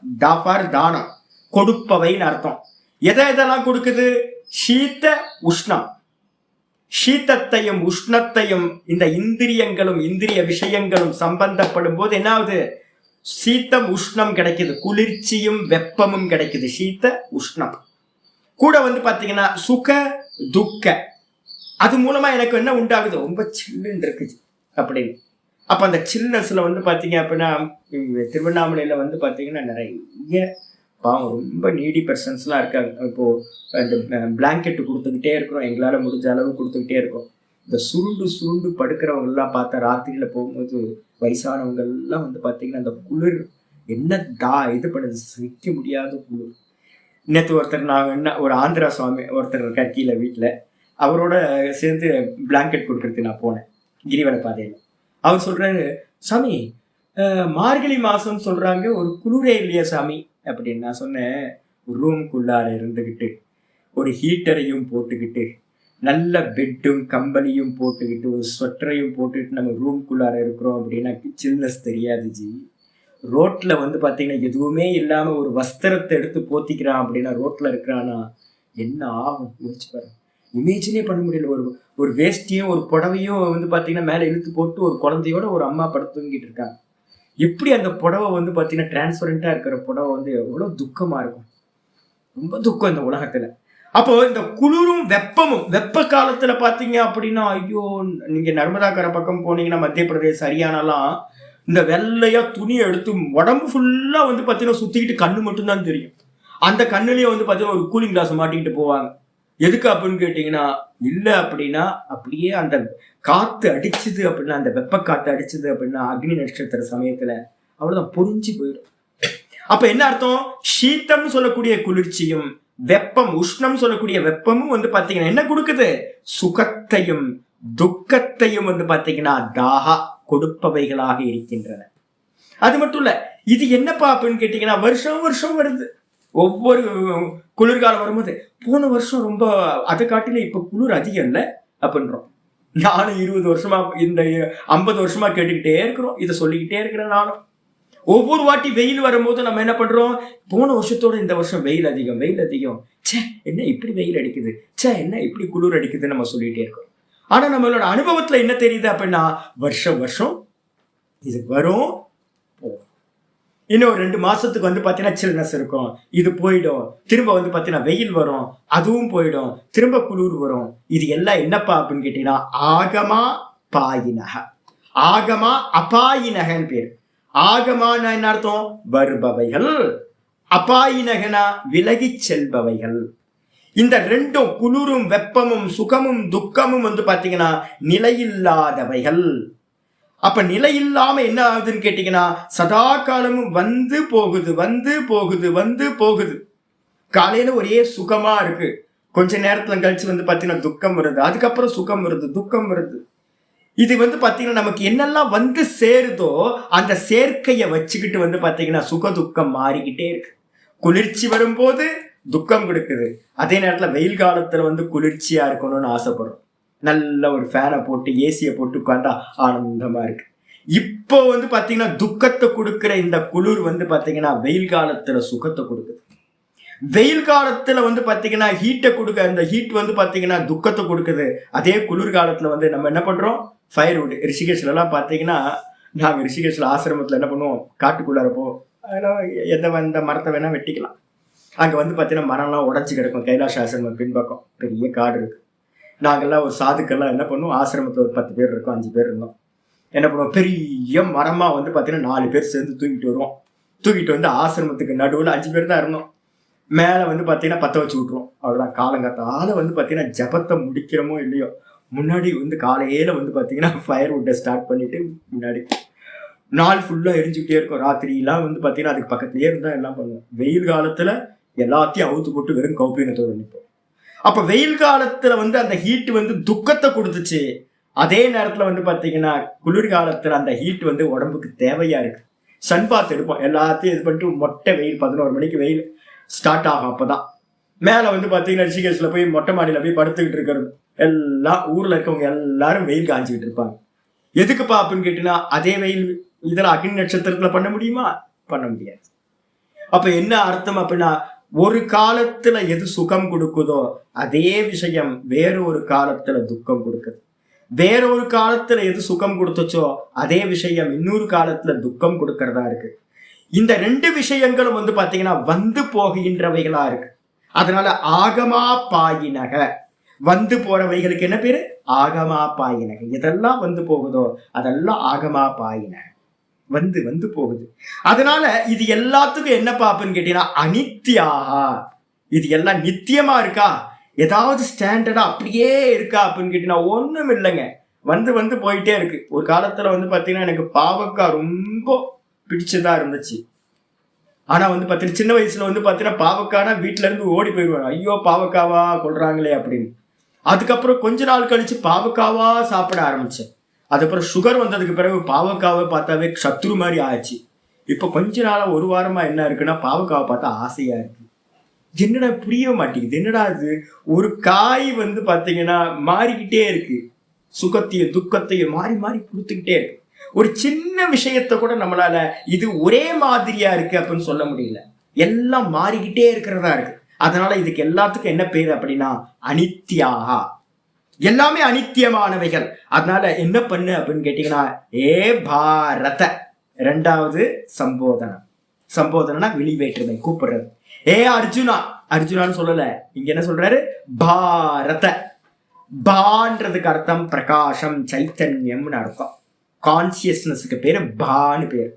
S1: தானம் கொடுப்பவைன்னு அர்த்தம். எதெல்லாம் கொடுக்குது? சீத உஷ்ணம். சீத்தத்தையும் உஷ்ணத்தையும் இந்த இந்திரியங்களும் இந்திரிய விஷயங்களும் சம்பந்தப்படும் போது என்ன ஆகுது? சீத்தம் உஷ்ணம் கிடைக்குது, குளிர்ச்சியும் வெப்பமும் கிடைக்குது. சீத்த உஷ்ணம் கூட பாத்தீங்கன்னா சுக துக்க, அது மூலமா எனக்கு என்ன உண்டாகுது? ரொம்ப சில்லுன்னு இருக்குது அப்படின்னு. அப்ப அந்த சில்னஸ்ல பாத்தீங்க அப்படின்னா திருவண்ணாமலையில பாத்தீங்கன்னா நிறைய பாவம் ரொம்ப நீடி பர்சன்ஸ்லாம் இருக்காங்க. இப்போ அந்த பிளாங்கெட் கொடுத்துக்கிட்டே இருக்கிறோம், எங்களால முடிஞ்ச அளவு கொடுத்துக்கிட்டே இருக்கோம். இந்த சுருண்டு சுருண்டு படுக்கிறவங்க எல்லாம் பார்த்தா ராத்திரியில போகும்போது வயசானவங்க எல்லாம் பாத்தீங்கன்னா அந்த குளிர் என்ன இது பண்ணுது, சிக்க முடியாத குளிர். நேற்று ஒருத்தர் நாங்கள் என்ன ஒரு ஆந்திரா சுவாமி ஒருத்தர் இருக்கார் கீழே வீட்டில், அவரோட சேர்ந்து பிளாங்கெட் கொடுக்கறதுக்கு நான் போனேன் கிரிவல பாதையில். அவர் சொல்றாரு, சாமி மார்கழி மாசம் சொல்றாங்க, ஒரு குளிரே இல்லையா சாமி அப்படின்னு. நான் சொன்னேன், ரூம்குள்ளார இருந்துக்கிட்டு ஒரு ஹீட்டரையும் போட்டுக்கிட்டு நல்ல பெட்டும் கம்பளியும் போட்டுக்கிட்டு ஒரு ஸ்வெட்டரையும் போட்டுக்கிட்டு நம்ம ரூம்குள்ளார இருக்கிறோம் அப்படின்னா சில்னஸ் தெரியாது ஜி. ரோட்ல பாத்தீங்கன்னா எதுவுமே இல்லாம ஒரு வஸ்திரத்தை எடுத்து போத்திக்கிறான் அப்படின்னா ரோட்ல இருக்கிறானா என்ன ஆகும் முடிச்சு பாரு. இமேஜினே பண்ண முடியல. ஒரு வேஷ்டியும் ஒரு புடவையும் பாத்தீங்கன்னா மேல இழுத்து போட்டு ஒரு குழந்தையோட ஒரு அம்மா படுத்து தூங்கிட்டு இருக்காங்க. எப்படி அந்த புடவை பாத்தீங்கன்னா டிரான்ஸ்பரண்டா இருக்கிற புடவை எவ்வளவு துக்கமா இருக்கும். ரொம்ப துக்கம் இந்த உலகத்துல. அப்போ இந்த குளிரும் வெப்பமும், வெப்ப காலத்துல பாத்தீங்க அப்படின்னா ஐயோ, நீங்க நர்மதா கரை பக்கம் போனீங்கன்னா மத்திய பிரதேச ஹரியானாலாம் இந்த வெள்ளையா துணியை எடுத்து உடம்பு ஃபுல்லா பாத்தீங்கன்னா சுத்திக்கிட்டு கண்ணு மட்டும்தான் தெரியும். அந்த கண்ணுலயே பாத்தீங்கன்னா ஒரு கூலிங் கிளாஸ் மாட்டிக்கிட்டு போவாங்க. எதுக்கு அப்படின்னு கேட்டீங்கன்னா, இல்ல அப்படின்னா அப்படியே அந்த காத்து அடிச்சுது அப்படின்னா, அந்த வெப்ப காத்து அடிச்சுது அப்படின்னா அக்னி நட்சத்திர சமயத்துல அவ்வளவுதான் பொறிஞ்சு போயிடும். அப்ப என்ன அர்த்தம்? சீத்தம் சொல்லக்கூடிய குளிர்ச்சியும் வெப்பம் உஷ்ணம் சொல்லக்கூடிய வெப்பமும் பாத்தீங்கன்னா என்ன கொடுக்குது? சுகத்தையும் துக்கத்தையும் பாத்தீங்கன்னா தாகா கொடுப்பவைகளாக இருக்கின்றன. அது மட்டும் இல்ல, இது என்னப்பா அப்படின்னு கேட்டீங்கன்னா வருஷம் வருஷம் வருது. ஒவ்வொரு குளிர்காலம் வரும்போது போன வருஷம் ரொம்ப அதை காட்டில இப்ப குளிர் அதிகம் இல்லை அப்படின்றோம். நானும் 20 வருஷமா இந்த 50 வருஷமா கேட்டுக்கிட்டே இருக்கிறோம், இதை சொல்லிக்கிட்டே இருக்கிறேன் நானும். ஒவ்வொரு வாட்டி வெயில் வரும்போது நம்ம என்ன பண்றோம்? போன வருஷத்தோட இந்த வருஷம் வெயில் அதிகம், வெயில் அதிகம், சே என்ன இப்படி வெயில் அடிக்குது, சே என்ன இப்படி குளிர் அடிக்குதுன்னு நம்ம சொல்லிட்டே இருக்கோம். ஆனா நம்மளோட அனுபவத்துல என்ன தெரியுது அப்படின்னா வருஷம் வருஷம் இது வரும், இன்னும் 2 மாசத்துக்கு பாத்தீங்கன்னா சில்னஸ் இருக்கும், இது போயிடும். திரும்ப பாத்தீங்கன்னா வெயில் வரும், அதுவும் போயிடும், திரும்ப குளிர் வரும். இது எல்லாம் என்னப்பா அப்படின்னு கேட்டீங்கன்னா ஆகமா பாயினக. ஆகமா அபாயினகன்னு பேரு. ஆகமான என்ன அர்த்தம்? வருபவைகள். அபாயினகனா விலகி செல்பவைகள். இந்த ரெண்டும் குளிரும் வெப்பமும் சுகமும் துக்கமும் பாத்தீங்கன்னா நிலையில்லாதவைகள். அப்ப நிலை இல்லாம என்ன ஆகுதுன்னு கேட்டீங்கன்னா சதா காலமும் வந்து போகுது வந்து போகுது வந்து போகுது. காலையில ஒரே சுகமா இருக்கு, கொஞ்ச நேரத்துல கழிச்சு பாத்தீங்கன்னா துக்கம் வருது, அதுக்கப்புறம் சுகம் வருது, துக்கம் வருது. இது பாத்தீங்கன்னா நமக்கு என்னெல்லாம் சேருதோ அந்த சேர்க்கைய வச்சுக்கிட்டு பாத்தீங்கன்னா சுக துக்கம் மாறிக்கிட்டே இருக்கு. குளிர்ச்சி வரும்போது துக்கம் கொடுக்குது, அதே நேரத்துல வெயில் காலத்துல குளிர்ச்சியா இருக்கணும்னு ஆசைப்படுறோம். நல்ல ஒரு ஃபேனை போட்டு ஏசியை போட்டு உட்கார்ந்தா ஆனந்தமா இருக்கு. இப்போ பாத்தீங்கன்னா துக்கத்தை கொடுக்கிற இந்த குளிர் பாத்தீங்கன்னா வெயில் காலத்துல சுகத்தை கொடுக்குது. வெயில் காலத்துல பாத்தீங்கன்னா ஹீட்டை கொடுக்க, அந்த ஹீட் பாத்தீங்கன்னா துக்கத்தை கொடுக்குது. அதே குளிர் காலத்துல நம்ம என்ன பண்றோம்? ஃபயர்வுட். ரிஷிகேஷ்ல எல்லாம் பாத்தீங்கன்னா, நாங்க ரிஷிகேஷ்ல ஆசிரமத்துல என்ன பண்ணுவோம், காட்டுக்குள்ளாரப்போ அதெல்லாம் எந்த மரத்தை வேணா வெட்டிக்கலாம். அங்க பாத்தீங்கன்னா மரம்லாம் உடஞ்சி கிடக்கும். கைலாஷ் ஆசிரமம் பின்பக்கம் பெரிய காடு இருக்கு. நாங்கெல்லாம் ஒரு சாதுக்கெல்லாம் என்ன பண்ணுவோம், ஆசிரமத்தில் ஒரு 10 பேர் இருக்கோம், 5 பேர் இருந்தோம். என்ன பண்ணுவோம், பெரிய மரமா பாத்தீங்கன்னா 4 பேர் சேர்ந்து தூக்கிட்டு வருவோம். தூக்கிட்டு ஆசிரமத்துக்கு நடுவில் 5 பேர் தான் இருந்தோம். மேல பாத்தீங்கன்னா பத்த வச்சு விட்டுருவோம். அவ்வளவுதான். காலங்காத்தால பாத்தீங்கன்னா ஜபத்தை முடிக்கிறோமோ இல்லையோ முன்னாடி காலையில பாத்தீங்கன்னா ஃபயர்வுட்டை ஸ்டார்ட் பண்ணிட்டு முன்னாடி நாள் ஃபுல்லா எரிஞ்சுக்கிட்டே இருக்கும். ராத்திரிலாம் பாத்தீங்கன்னா அதுக்கு பக்கத்துலயே இருந்தா எல்லாம் பண்ணுவோம். வெயில் காலத்துல எல்லாத்தையும் அவுத்து போட்டு வெறும் கௌப்பீனத்தோடு நிற்போம். அப்ப வெயில் காலத்துல அந்த ஹீட் துக்கத்தை கொடுத்துச்சு. அதே நேரத்துல பாத்தீங்கன்னா குளிர்காலத்துல அந்த ஹீட் உடம்புக்கு தேவையா இருக்கு. சன்பாத் எடுப்போம், எல்லாத்தையும் இது பண்ணிட்டு மொட்டை வெயில் 11 மணிக்கு வெயில் ஸ்டார்ட் ஆகும். அப்பதான் மேல பாத்தீங்கன்னா ரிஷிகேஷ்ல போய் மொட்டை மாடியில போய் படுத்துக்கிட்டு இருக்கிறது. எல்லாம் ஊர்ல இருக்கவங்க எல்லாரும் வெயில் காஞ்சிக்கிட்டு இருப்பாங்க. எதுக்குப்பா அப்படின்னு கேட்டீங்கன்னா, அதே வெயில் இதுல அக்னி நட்சத்திரத்துல பண்ண முடியுமா? பண்ண முடியாது. அப்ப என்ன அர்த்தம் அப்படின்னா, ஒரு காலத்துல எது சுகம் கொடுக்குதோ அதே விஷயம் வேற ஒரு காலத்துல துக்கம் கொடுக்குது. வேற ஒரு காலத்துல எது சுகம் கொடுத்துச்சோ அதே விஷயம் இன்னொரு காலத்துல துக்கம் கொடுக்கறதா இருக்கு. இந்த ரெண்டு விஷயங்களும் வந்து பாத்தீங்கன்னா வந்து போகின்றவைகளா இருக்கு. அதனால ஆகமா பாயினக, வந்து போறவைகளுக்கு என்ன பேரு? ஆகமா பாயினக. எதெல்லாம் வந்து போகுதோ அதெல்லாம் ஆகமா பாயினக, வந்து வந்து போகுது. அதனால இது எல்லாத்துக்கும் என்ன பாப்புன்னு கேட்டீங்கன்னா அனித்தியாகா. இது எல்லாம் நித்தியமா இருக்கா? ஏதாவது ஸ்டாண்டர்டா அப்படியே இருக்கா அப்படின்னு கேட்டீங்கன்னா ஒண்ணும் இல்லைங்க. வந்து வந்து போயிட்டே இருக்கு. ஒரு காலத்துல வந்து பாத்தீங்கன்னா எனக்கு பாவக்காய் ரொம்ப பிடிச்சதா இருந்துச்சு. ஆனா வந்து பாத்தீங்கன்னா சின்ன வயசுல வந்து பாத்தீங்கன்னா பாவக்கானா வீட்டுல இருந்து ஓடி போயிடுவாங்க, ஐயோ பாவக்காவா கொள்றாங்களே அப்படின்னு. அதுக்கப்புறம் கொஞ்ச நாள் கழிச்சு பாவக்காவா சாப்பிட ஆரம்பிச்சேன். அதுக்கப்புறம் சுகர் வந்ததுக்கு பிறகு பாவக்காவை பார்த்தாவே சத்ரு மாதிரி ஆச்சு. இப்ப கொஞ்ச நாளா ஒரு வாரமா என்ன இருக்குன்னா பாவக்காவை பார்த்தா ஆசையா இருக்கு. என்னடா புரிய மாட்டேங்குது, என்னடா இது? ஒரு காய் வந்து பாத்தீங்கன்னா மாறிக்கிட்டே இருக்கு, சுகத்தையும் துக்கத்தையும் மாறி மாறி கொடுத்துக்கிட்டே இருக்கு. ஒரு சின்ன விஷயத்த கூட நம்மளால இது ஒரே மாதிரியா இருக்கு அப்படின்னு சொல்ல முடியல. எல்லாம் மாறிக்கிட்டே இருக்கிறதா இருக்கு. அதனால இதுக்கு எல்லாத்துக்கும் என்ன பேரு அப்படின்னா அனித்தியாகா. எல்லாமே அனித்தியமானவைகள். அதனால என்ன பண்ணு அப்படின்னு கேட்டீங்கன்னா ஏ பாரத, இரண்டாவது சம்போதனம். சம்போதனா வெளிவேற்றுமை, கூப்பிடுறது. ஏ அர்ஜுனா, அர்ஜுனான்னு சொல்லல, இங்க என்ன சொல்றாரு? பாரத. பான்றதுக்கு அர்த்தம் பிரகாசம், சைத்தன்யம்னு அர்த்தம். கான்சியஸ்னஸுக்கு பேரு பான்னு பேரு.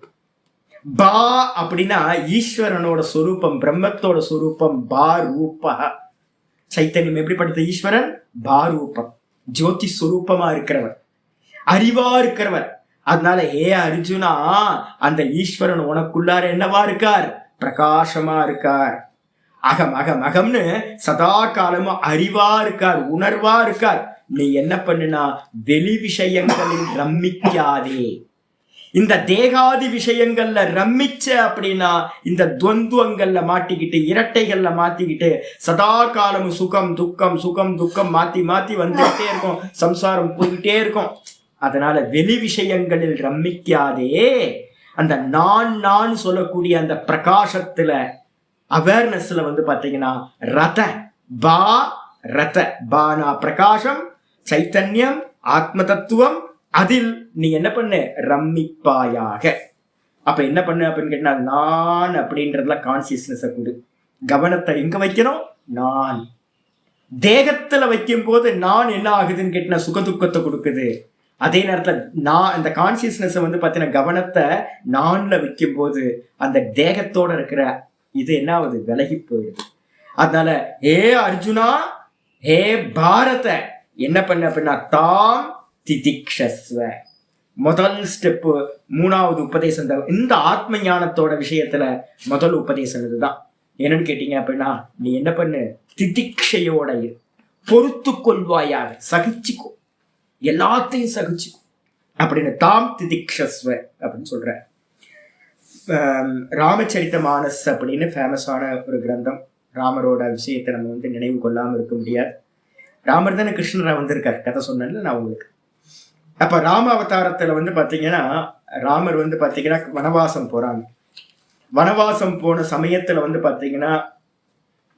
S1: பா அப்படின்னா ஈஸ்வரனோட சொரூபம், பிரம்மத்தோட சொரூபம். பா ரூபா. சைத்தன்யம் எப்படிப்பட்டது? ஈஸ்வரன் பாரூபம், ஜோதி சுரூபமா இருக்கிறவர், அறிவா இருக்கிறவர். அதனால ஏ அர்ஜுனா, அந்த ஈஸ்வரன் உனக்குள்ளார என்னவா இருக்கார்? பிரகாசமா இருக்கார். அகம் அகம் அகம்னு சதா காலமும் அறிவா இருக்கார், உணர்வா இருக்கார். நீ என்ன பண்ணுனா வெளி விஷயங்களில் ரம்மிக்காதே. இந்த தேகாதி விஷயங்கள்ல ரம்மிச்ச அப்படின்னா இந்த துவந்துவங்கள்ல மாட்டிக்கிட்டு, இரட்டைகள்ல மாத்திக்கிட்டு சதா காலமும் சுகம் துக்கம் சுகம் துக்கம் மாத்தி மாத்தி வந்துகிட்டே இருக்கும், சம்சாரம் போய்கிட்டே இருக்கும். அதனால வெளி விஷயங்களில் ரம்மிக்காதே. அந்த நான் நான் சொல்லக்கூடிய அந்த பிரகாசத்துல, அவேர்னஸ்ல வந்து பாத்தீங்கன்னா ரத பா, ரத பானா பிரகாசம், சைத்தன்யம், ஆத்ம தத்துவம். அதில் நீ என்ன பண்ணு? ரம்மிப்பாயாக. அப்ப என்ன பண்ணு அப்படின்னு கேட்டா நான் அப்படின்றதுல கான்சியஸ்னஸ் கொடு. கவனத்தை எங்க வைக்கணும்? நான். தேகத்துல வைக்கும் போது நான் என்ன ஆகுதுன்னு கேட்டா சுகதுக்கத்தை கொடுக்குது. அதே நேரத்துல நான் இந்த கான்சியஸ்னஸ் வந்து பாத்தீங்கன்னா கவனத்தை நான்ல வைக்கும் போது அந்த தேகத்தோட இருக்கிற இது என்ன ஆகுது? விலகி போயிடுது. அதனால ஹே அர்ஜுனா, ஹே பாரத, என்ன பண்ண அப்படின்னா தாம் திதிக்ஷஸ்வ. முதல் ஸ்டெப்பு, மூணாவது உபதேசம். இந்த ஆத்ம ஞானத்தோட விஷயத்துல முதல் உபதேசம் இதுதான். என்னன்னு கேட்டீங்க அப்படின்னா நீ என்ன பண்ணு? திதிக்ஷையோட பொறுத்து கொள்வாயாக, சகிச்சுக்கோ, எல்லாத்தையும் சகிச்சுக்கோ அப்படின்னு தாம் திதிக்ஷஸ்வ அப்படின்னு சொல்ற. ராமச்சரித்த மானஸ் அப்படின்னு ஃபேமஸான ஒரு கிரந்தம். ராமரோட விஷயத்தை நம்ம வந்து நினைவு கொள்ளாம இருக்க முடியாது. ராமர் தானே கிருஷ்ணரா வந்திருக்காரு, கதை சொன்னேன்ல நான் உங்களுக்கு. அப்ப ராம அவதாரத்துல வந்து பாத்தீங்கன்னா ராமர் வந்து பாத்தீங்கன்னா வனவாசம் போறாங்க. வனவாசம் போன சமயத்துல வந்து பாத்தீங்கன்னா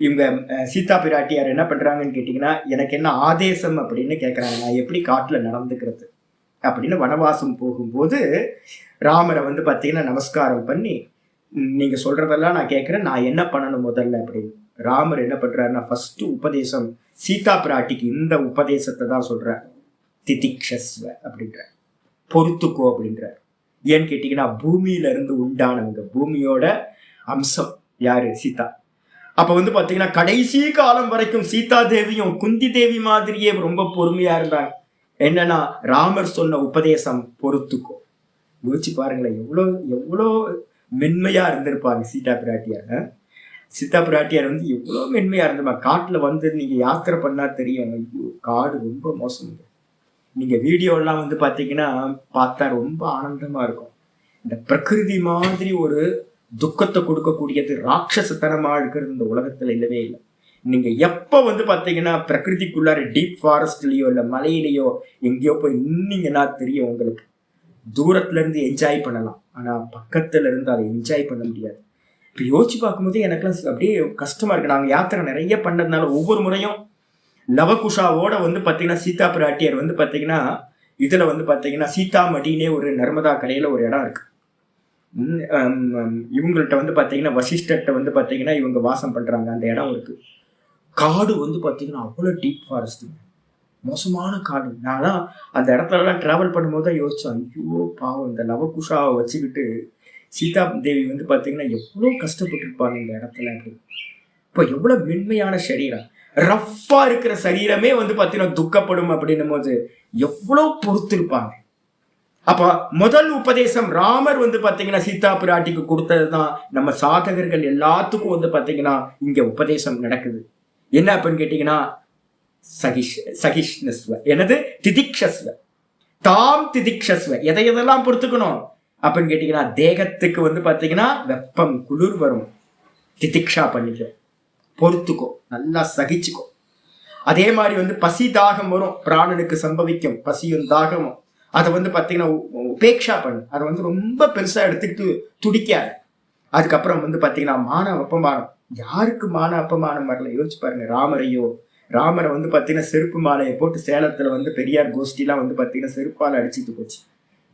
S1: இவங்க சீதா பிராட்டியார் என்ன பண்றாங்கன்னு கேட்டீங்கன்னா எனக்கு என்ன ஆதேசம் அப்படின்னு கேட்கறாங்க, நான் எப்படி காட்டுல நடந்துக்கிறது அப்படின்னு. வனவாசம் போகும்போது ராமரை வந்து பாத்தீங்கன்னா நமஸ்காரம் பண்ணி நீங்க சொல்றதெல்லாம் நான் கேட்கிறேன், நான் என்ன பண்ணணும் முதல்ல அப்படின்னு. ராமர் என்ன பண்றாருன்னா ஃபர்ஸ்ட் உபதேசம் சீதா பிராட்டிக்கு இந்த உபதேசத்தை தான் சொல்றார். திதிக்ஷஸ்வ அப்படின்ற, பொறுத்துக்கோ அப்படின்ற. ஏன்னு கேட்டீங்கன்னா பூமியில இருந்து உண்டானவங்க, பூமியோட அம்சம் யாரு? சீதா. அப்ப வந்து பாத்தீங்கன்னா கடைசி காலம் வரைக்கும் சீதா தேவியும் குந்தி தேவி மாதிரியே ரொம்ப பொறுமையா இருந்தாங்க. என்னன்னா ராமர் சொன்ன உபதேசம் பொறுத்துக்கோ. யோசிச்சு பாருங்களேன், எவ்வளோ மென்மையா இருந்திருப்பாங்க சீதா பிராட்டியார். சீதா பிராட்டியார் வந்து எவ்வளோ மென்மையா இருந்திருப்பாங்க. காட்டுல வந்து நீங்க யாத்திரை பண்ணா தெரியும், ஐயோ காடு ரொம்ப மோசம். நீங்க வீடியோ எல்லாம் வந்து பாத்தீங்கன்னா பார்த்தா ரொம்ப ஆனந்தமா இருக்கும். இந்த பிரகிருதி மாதிரி ஒரு துக்கத்தை கொடுக்கக்கூடியது ராட்சசத்தனமா இருக்கிறது இந்த உலகத்துல இல்லவே இல்லை. நீங்க எப்ப வந்து பாத்தீங்கன்னா பிரகிருதிக்குள்ளார டீப் ஃபாரஸ்ட்லயோ இல்ல மலையிலயோ எங்கேயோ போய் நின்னீங்கன்னா தெரியும் உங்களுக்கு. தூரத்துல இருந்து என்ஜாய் பண்ணலாம், ஆனா பக்கத்துல இருந்து அதை என்ஜாய் பண்ண முடியாது. இப்ப யோசிச்சு பார்க்கும்போது எனக்குலாம் அப்படியே கஷ்டமா இருக்கு. நாங்க யாத்திரை நிறைய பண்ணதுனால ஒவ்வொரு முறையும் லவகுஷாவோட வந்து பாத்தீங்கன்னா சீதா பிராட்டியர் வந்து பாத்தீங்கன்னா இதுல வந்து பாத்தீங்கன்னா சீதாமடினே ஒரு நர்மதா கரையில ஒரு இடம் இருக்கு. இவங்கள்ட்ட வந்து பாத்தீங்கன்னா வசிஷ்டர்கிட்ட வந்து பாத்தீங்கன்னா இவங்க வாசம் பண்றாங்க. அந்த இடம் இருக்கு. காடு வந்து பாத்தீங்கன்னா அவ்வளவு டீப் ஃபாரஸ்ட், மோசமான காடு. நான் அந்த இடத்துலலாம் டிராவல் பண்ணும்போது தான் யோசிச்சேன், ஐயோ பாவம் இந்த லவகுஷாவை வச்சுக்கிட்டு சீதா தேவி வந்து பாத்தீங்கன்னா எவ்வளவு கஷ்டப்பட்டுருப்பாங்க இந்த இடத்துல. இப்போ எவ்வளவு மென்மையான சரீரம், ரஃப்பா இருக்கிற சரீரமே வந்து பாத்தீங்கன்னா துக்கப்படும் அப்படின்னும் போது எவ்வளவு பொறுத்திருப்பாங்க. அப்ப முதல் உபதேசம் ராமர் வந்து பாத்தீங்கன்னா சீதா பிராட்டிக்கு கொடுத்ததுதான் நம்ம சாதகர்கள் எல்லாத்துக்கும் வந்து பாத்தீங்கன்னா இங்க உபதேசம் நடக்குது. என்ன அப்படின்னு கேட்டீங்கன்னா சகிஷ்ணஸ்வ, எனது திதிக்ஷஸ்வ, தாம் திதிக்ஷஸ்வ. எதையெல்லாம் பொறுத்துக்கணும் அப்படின்னு கேட்டீங்கன்னா தேகத்துக்கு வந்து பாத்தீங்கன்னா வெப்பம் குளிர் வரும், திதிக்ஷா பண்ணிக்க, பொறுத்துக்கோ, நல்லா சகிச்சுக்கோ. அதே மாதிரி வந்து பசி தாகம் வரும், பிராணனுக்கு சம்பவிக்கும் பசியும் தாகமும். அதை வந்து பாத்தீங்கன்னா உபேக்ஷா பண்ணு, அதை வந்து ரொம்ப பெருசா எடுத்துக்கிட்டு துடிக்காது. அதுக்கப்புறம் வந்து பாத்தீங்கன்னா மான அப்பமானம். யாருக்கு மான அப்பமானம் வரல யோசிச்சு பாருங்க. ராமரை வந்து பாத்தீங்கன்னா செருப்பு மாலையை போட்டு சேலத்துல வந்து பெரியார் கோஷ்டிலாம் வந்து பாத்தீங்கன்னா செருப்பால அடிச்சுட்டு போச்சு.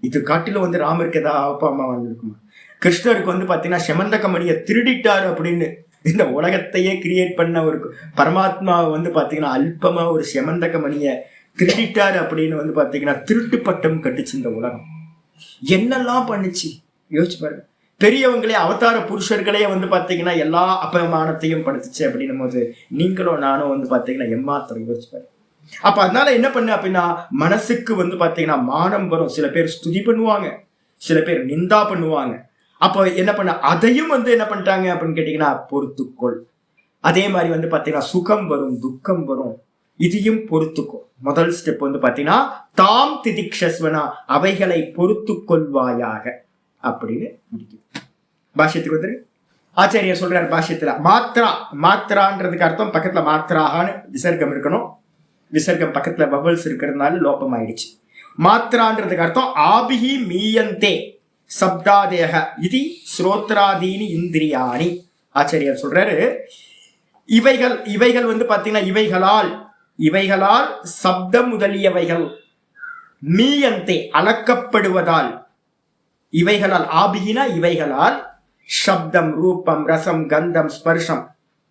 S1: இது காட்டில வந்து ராமருக்கு ஏதாவது அப்பா அம்மா வந்துருக்குமா? கிருஷ்ணருக்கு வந்து பாத்தீங்கன்னா செமந்தக மணியை திருடிட்டாரு அப்படின்னு இந்த உலகத்தையே கிரியேட் பண்ண ஒரு பரமாத்மா வந்து பாத்தீங்கன்னா அல்பமா ஒரு செமந்தக மணியை திருடிட்டாரு அப்படின்னு வந்து பாத்தீங்கன்னா திருட்டு பட்டம் கட்டுச்சு இந்த உலகம். என்னெல்லாம் பண்ணுச்சு யோசிச்சு பாருங்க. பெரியவங்களே அவதார புருஷர்களே வந்து பாத்தீங்கன்னா எல்லா அபமானத்தையும் படுத்துச்சு அப்படின்னும் போது நீங்களும் நானும் வந்து பாத்தீங்கன்னா எம்மாத்திரம் யோசிச்சு பாருங்க. அப்ப அதனால என்ன பண்ணு அப்படின்னா மனசுக்கு வந்து பாத்தீங்கன்னா மானம் வரும். சில பேர் ஸ்துதி பண்ணுவாங்க, சில பேர் நிந்தா பண்ணுவாங்க. அப்போ என்ன பண்ண அதையும் வந்து என்ன பண்ணிட்டாங்க அப்படின்னு கேட்டீங்கன்னா பொறுத்துக்கொள். அதே மாதிரி வந்து பாத்தீங்கன்னா சுகம் வரும், துக்கம் வரும், இதையும் பொறுத்துக்கோ. முதல் ஸ்டெப் வந்து பாத்தீங்கன்னா தாம் திதிக்ஷஸ்வனா, அவைகளை பொறுத்து கொள்வாயாக அப்படின்னு முடிக்கும். பாஷ்யத்துக்கு வந்து ஆச்சாரியர் சொல்றாரு பாஷ்யத்துல மாத்ரான்றதுக்கு அர்த்தம் பக்கத்துல மாத்ராகான்னு விசர்க்கம் இருக்கணும். விசர்க்கம் பக்கத்துல பபல்ஸ் இருக்கிறதுனால லோபம் ஆயிடுச்சு. மாத்ரான்றதுக்கு அர்த்தம் ஆபிஹி மீயந்தே சப்தாதேக இது ஸ்ரோத்ராதீனி இந்திரியாணி. ஆச்சாரியர் சொல்றாரு இவைகள் வந்து பாத்தீங்கன்னா இவைகளால் சப்தம் முதலியவைகள் மீயந்தே அளக்கப்படுவதால், இவைகளால் ஆபிகினா இவைகளால் சப்தம் ரூபம் ரசம் கந்தம் ஸ்பர்ஷம்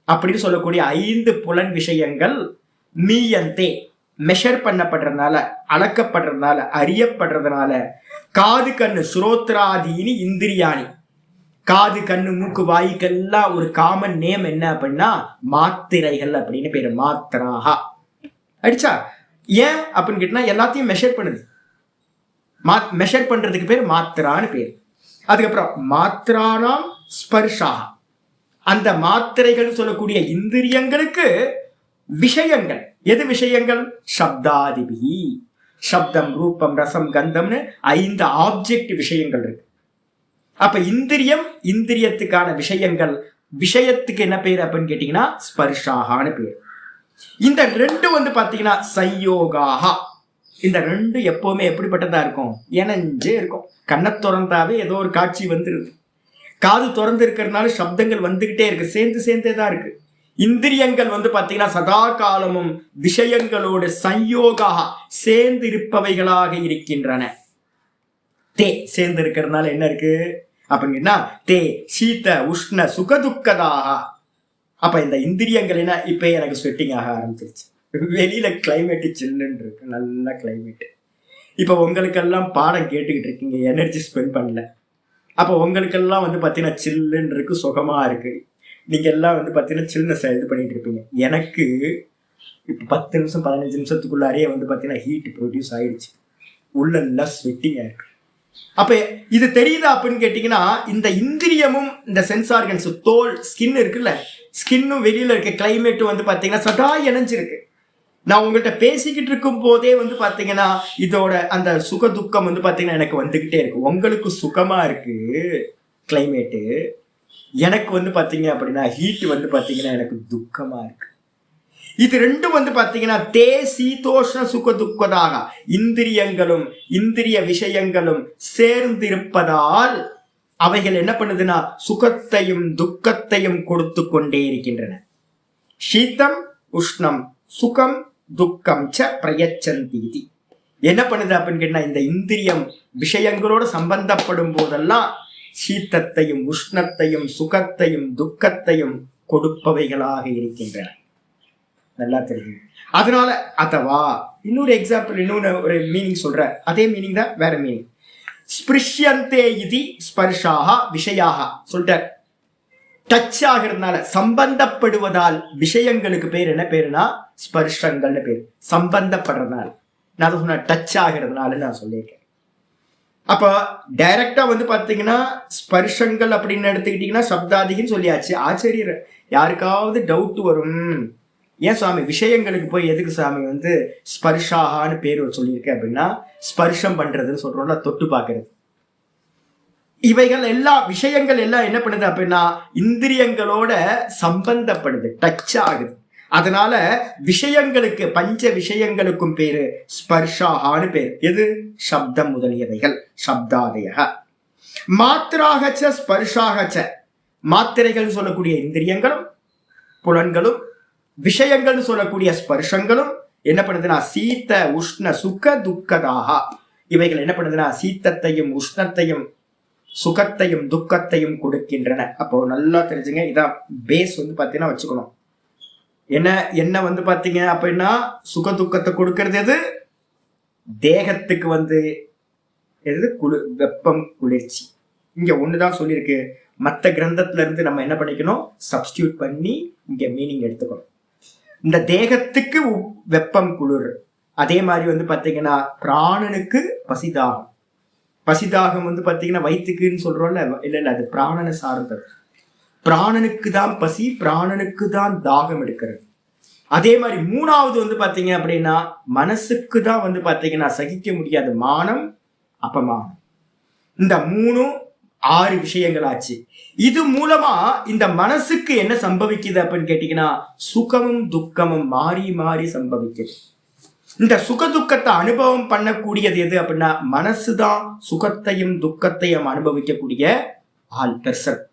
S1: அப்படின்னு சொல்லக்கூடிய 5 புலன் விஷயங்கள் மீயந்தே மெஷர் பண்ணப்படுறதுனால, அளக்கப்படுறதுனால, அறியப்படுறதுனால காது கண்ணு ஸ்ரோத்ராதீனி இந்திரியாணி, காது கண்ணு மூக்கு வாய்க்கெல்லாம் ஒரு காமன் நேம் என்ன அப்படின்னா மாத்திரைகள் அப்படின்னு பேரு. மாத்திராஹா அடிச்சா ஏன் அப்படின்னு கேட்டா எல்லாத்தையும் மெஷர் பண்ணுது. மெஷர் பண்றதுக்கு பேர் மாத்திரான்னு பேர். அதுக்கப்புறம் மாத்திரானாம் ஸ்பர்ஷா, அந்த மாத்திரைகள் சொல்லக்கூடிய இந்திரியங்களுக்கு விஷயங்கள். எது விஷயங்கள்? சப்தாதிபி, சப்தம் ரூபம் ரசம் கந்தம்னு 5 ஆப்ஜெக்ட் விஷயங்கள் இருக்கு. அப்ப இந்திரியத்துக்கான விஷயங்கள், விஷயத்துக்கு என்ன பேர் அப்படின்னு கேட்டீங்கன்னா ஸ்பர்ஷாகான்னு பேர். இந்த 2 வந்து பாத்தீங்கன்னா சயோகாஹா. இந்த 2 எப்பவுமே எப்படிப்பட்டதா இருக்கும்? இணைஞ்சே இருக்கும். கண்ணை திறந்தாவே ஏதோ ஒரு காட்சி வந்துருது. காது திறந்து இருக்கிறதுனால சப்தங்கள் வந்துகிட்டே இருக்கு, சேர்ந்தே தான் இருக்கு. இந்திரியங்கள் வந்து பாத்தீங்கன்னா சதா காலமும் விஷயங்களோட சயோகா சேர்ந்து இருப்பவைகளாக இருக்கின்றன. தே சேர்ந்து இருக்கிறதுனால என்ன இருக்கு அப்படின்னா தே சீத உஷ்ண சுகதுக்கதாக. அப்ப இந்த இந்திரியங்கள் என்ன, இப்ப எனக்கு ஸ்வெட்டிங் ஆக ஆரம்பிச்சிருச்சு. வெளியில கிளைமேட் சில்லுன்னு இருக்கு, நல்ல கிளைமேட். இப்ப உங்களுக்கெல்லாம் பாடம் கேட்டுக்கிட்டு இருக்கீங்க, எனர்ஜி ஸ்பெண்ட் பண்ணல. அப்ப உங்களுக்கெல்லாம் வந்து பாத்தீங்கன்னா சில்லுன்னு இருக்கு, சுகமா இருக்கு. நீங்க எல்லாம் வந்து பாத்தீங்கன்னா சில்னஸ் இது பண்ணிட்டு இருப்பீங்க. எனக்கு இப்ப 10 நிமிஷம் 15 நிமிஷத்துக்குள்ளாரே வந்து பாத்தீங்கன்னா ஹீட் ப்ரொடியூஸ் ஆயிடுச்சு, உள்ள எல்லாம் ஸ்வெட்டிங் ஆயிருக்கு. அப்ப இது தெரியுதா அப்படின்னு கேட்டீங்கன்னா இந்த இந்திரியமும் இந்த சென்ஸ் ஆர்கன்ஸ், தோல் ஸ்கின் இருக்குல்ல, ஸ்கின்னும் வெளியில இருக்க கிளைமேட்டும் வந்து பாத்தீங்கன்னா சதா இணைஞ்சிருக்கு. நான் உங்கள்கிட்ட பேசிக்கிட்டு இருக்கும் போதே வந்து பாத்தீங்கன்னா இதோட அந்த சுக துக்கம் வந்து பாத்தீங்கன்னா எனக்கு வந்துகிட்டே இருக்கு. உங்களுக்கு சுகமா இருக்கு கிளைமேட்டு, எனக்கு வந்து பாத்தீங்க அப்படின்னா ஹீட் வந்து பாத்தீங்கன்னா எனக்கு துக்கமா இருக்கு. இது ரெண்டும் வந்து பாத்தீங்கன்னா தே சீதோஷ்ண சுக துக்கதாக இந்திரியங்களும் இந்திரிய விஷயங்களும் சேர்ந்திருப்பதால் அவைகள் என்ன பண்ணுதுன்னா சுகத்தையும் துக்கத்தையும் கொடுத்து கொண்டே இருக்கின்றன. சீதம் உஷ்ணம் சுகம் துக்கம் ச பிரயச்சந்தி. என்ன பண்ணுது அப்படின்னு கேட்டா இந்த இந்திரியம் விஷயங்களோட சம்பந்தப்படும் போதெல்லாம் சீத்தத்தையும் உஷ்ணத்தையும் சுகத்தையும் துக்கத்தையும் கொடுப்பவைகளாக இருக்கின்றன. நல்லா தெரியும். அதனால அதவா இன்னொரு எக்ஸாம்பிள், இன்னொன்னு ஒரு மீனிங் சொல்ற, அதே மீனிங் தான் வேற மீனிங். ஸ்பிருஷ்யந்தே இது ஸ்பர்ஷாக விஷயாக சொல்லிட்டார். டச் ஆகிறதுனால சம்பந்தப்படுவதால் விஷயங்களுக்கு பேர் என்ன பேருனா ஸ்பர்ஷங்கள்னு பேர். சம்பந்தப்படுறதுனால நான் சொன்ன டச் ஆகிறதுனால நான் சொல்லியிருக்கேன். அப்போ டைரக்டா வந்து பாத்தீங்கன்னா ஸ்பர்ஷங்கள் அப்படின்னு எடுத்துக்கிட்டீங்கன்னா சப்தாதிகன்னு சொல்லியாச்சு. ஆச்சரியர் யாருக்காவது டவுட் வரும், ஏன் சுவாமி விஷயங்களுக்கு போய் எதுக்கு சுவாமி வந்து ஸ்பர்ஷாகான்னு பேர் சொல்லியிருக்கேன் அப்படின்னா, ஸ்பர்ஷம் பண்றதுன்னு சொல்றோம்ல, தொட்டு பார்க்கறது. இவைகள் எல்லாம் விஷயங்கள் எல்லாம் என்ன பண்ணுது அப்படின்னா இந்திரியங்களோட சம்பந்தப்படுது, டச் ஆகுது. அதனால விஷயங்களுக்கு பஞ்ச விஷயங்களுக்கும் பேரு ஸ்பர்ஷாகான்னு பேர். எது? சப்தம் முதலியவைகள், சப்தாதய. மாத்திராகச்ச ஸ்பர்ஷாகச்ச, மாத்திரைகள் சொல்லக்கூடிய இந்திரியங்களும் புலன்களும் விஷயங்கள் சொல்லக்கூடிய ஸ்பர்ஷங்களும் என்ன பண்ணுதுன்னா சீத்த உஷ்ண சுக துக்கதாக, இவைகள் என்ன பண்ணுதுன்னா சீத்தத்தையும் உஷ்ணத்தையும் சுகத்தையும் துக்கத்தையும் கொடுக்கின்றன. அப்போ நல்லா தெரிஞ்சுங்க, இதான் பேஸ் வந்து பாத்தீங்கன்னா வச்சுக்கணும். என்ன என்ன வந்து பாத்தீங்க அப்படின்னா சுக துக்கத்தை கொடுக்கறது எது? தேகத்துக்கு வந்து எது? வெப்பம் குளிர்ச்சி. இங்க ஒண்ணுதான் சொல்லியிருக்கு. மற்ற கிரந்தத்துல இருந்து நம்ம என்ன பண்ணிக்கணும், சப்ஸ்டியூட் பண்ணி இங்க மீனிங் எடுத்துக்கணும். இந்த தேகத்துக்கு வெப்பம் குளிர், அதே மாதிரி வந்து பாத்தீங்கன்னா பிராணனுக்கு பசிதாகம். பசிதாகம் வந்து பாத்தீங்கன்னா வயிற்றுக்குன்னு சொல்றோம்ல, இல்ல அது பிராணனை சார்ந்தது. பிராணனுக்கு தான் பசி, பிராணனுக்கு தான் தாகம் எடுக்கிறது. அதே மாதிரி மூணாவது வந்து பாத்தீங்க அப்படின்னா மனசுக்கு தான் வந்து பாத்தீங்கன்னா சகிக்க முடியாது மானம் அபமானம். இந்த மூணும் 6 விஷயங்கள் ஆச்சு. இது மூலமா இந்த மனசுக்கு என்ன சம்பவிக்குது அப்படின்னு கேட்டீங்கன்னா சுகமும் துக்கமும் மாறி மாறி சம்பவிக்குது. இந்த சுக துக்கத்தை அனுபவம் பண்ணக்கூடியது எது அப்படின்னா மனசுதான் சுகத்தையும் துக்கத்தையும் அனுபவிக்கக்கூடிய ஆள், பெர்சன்.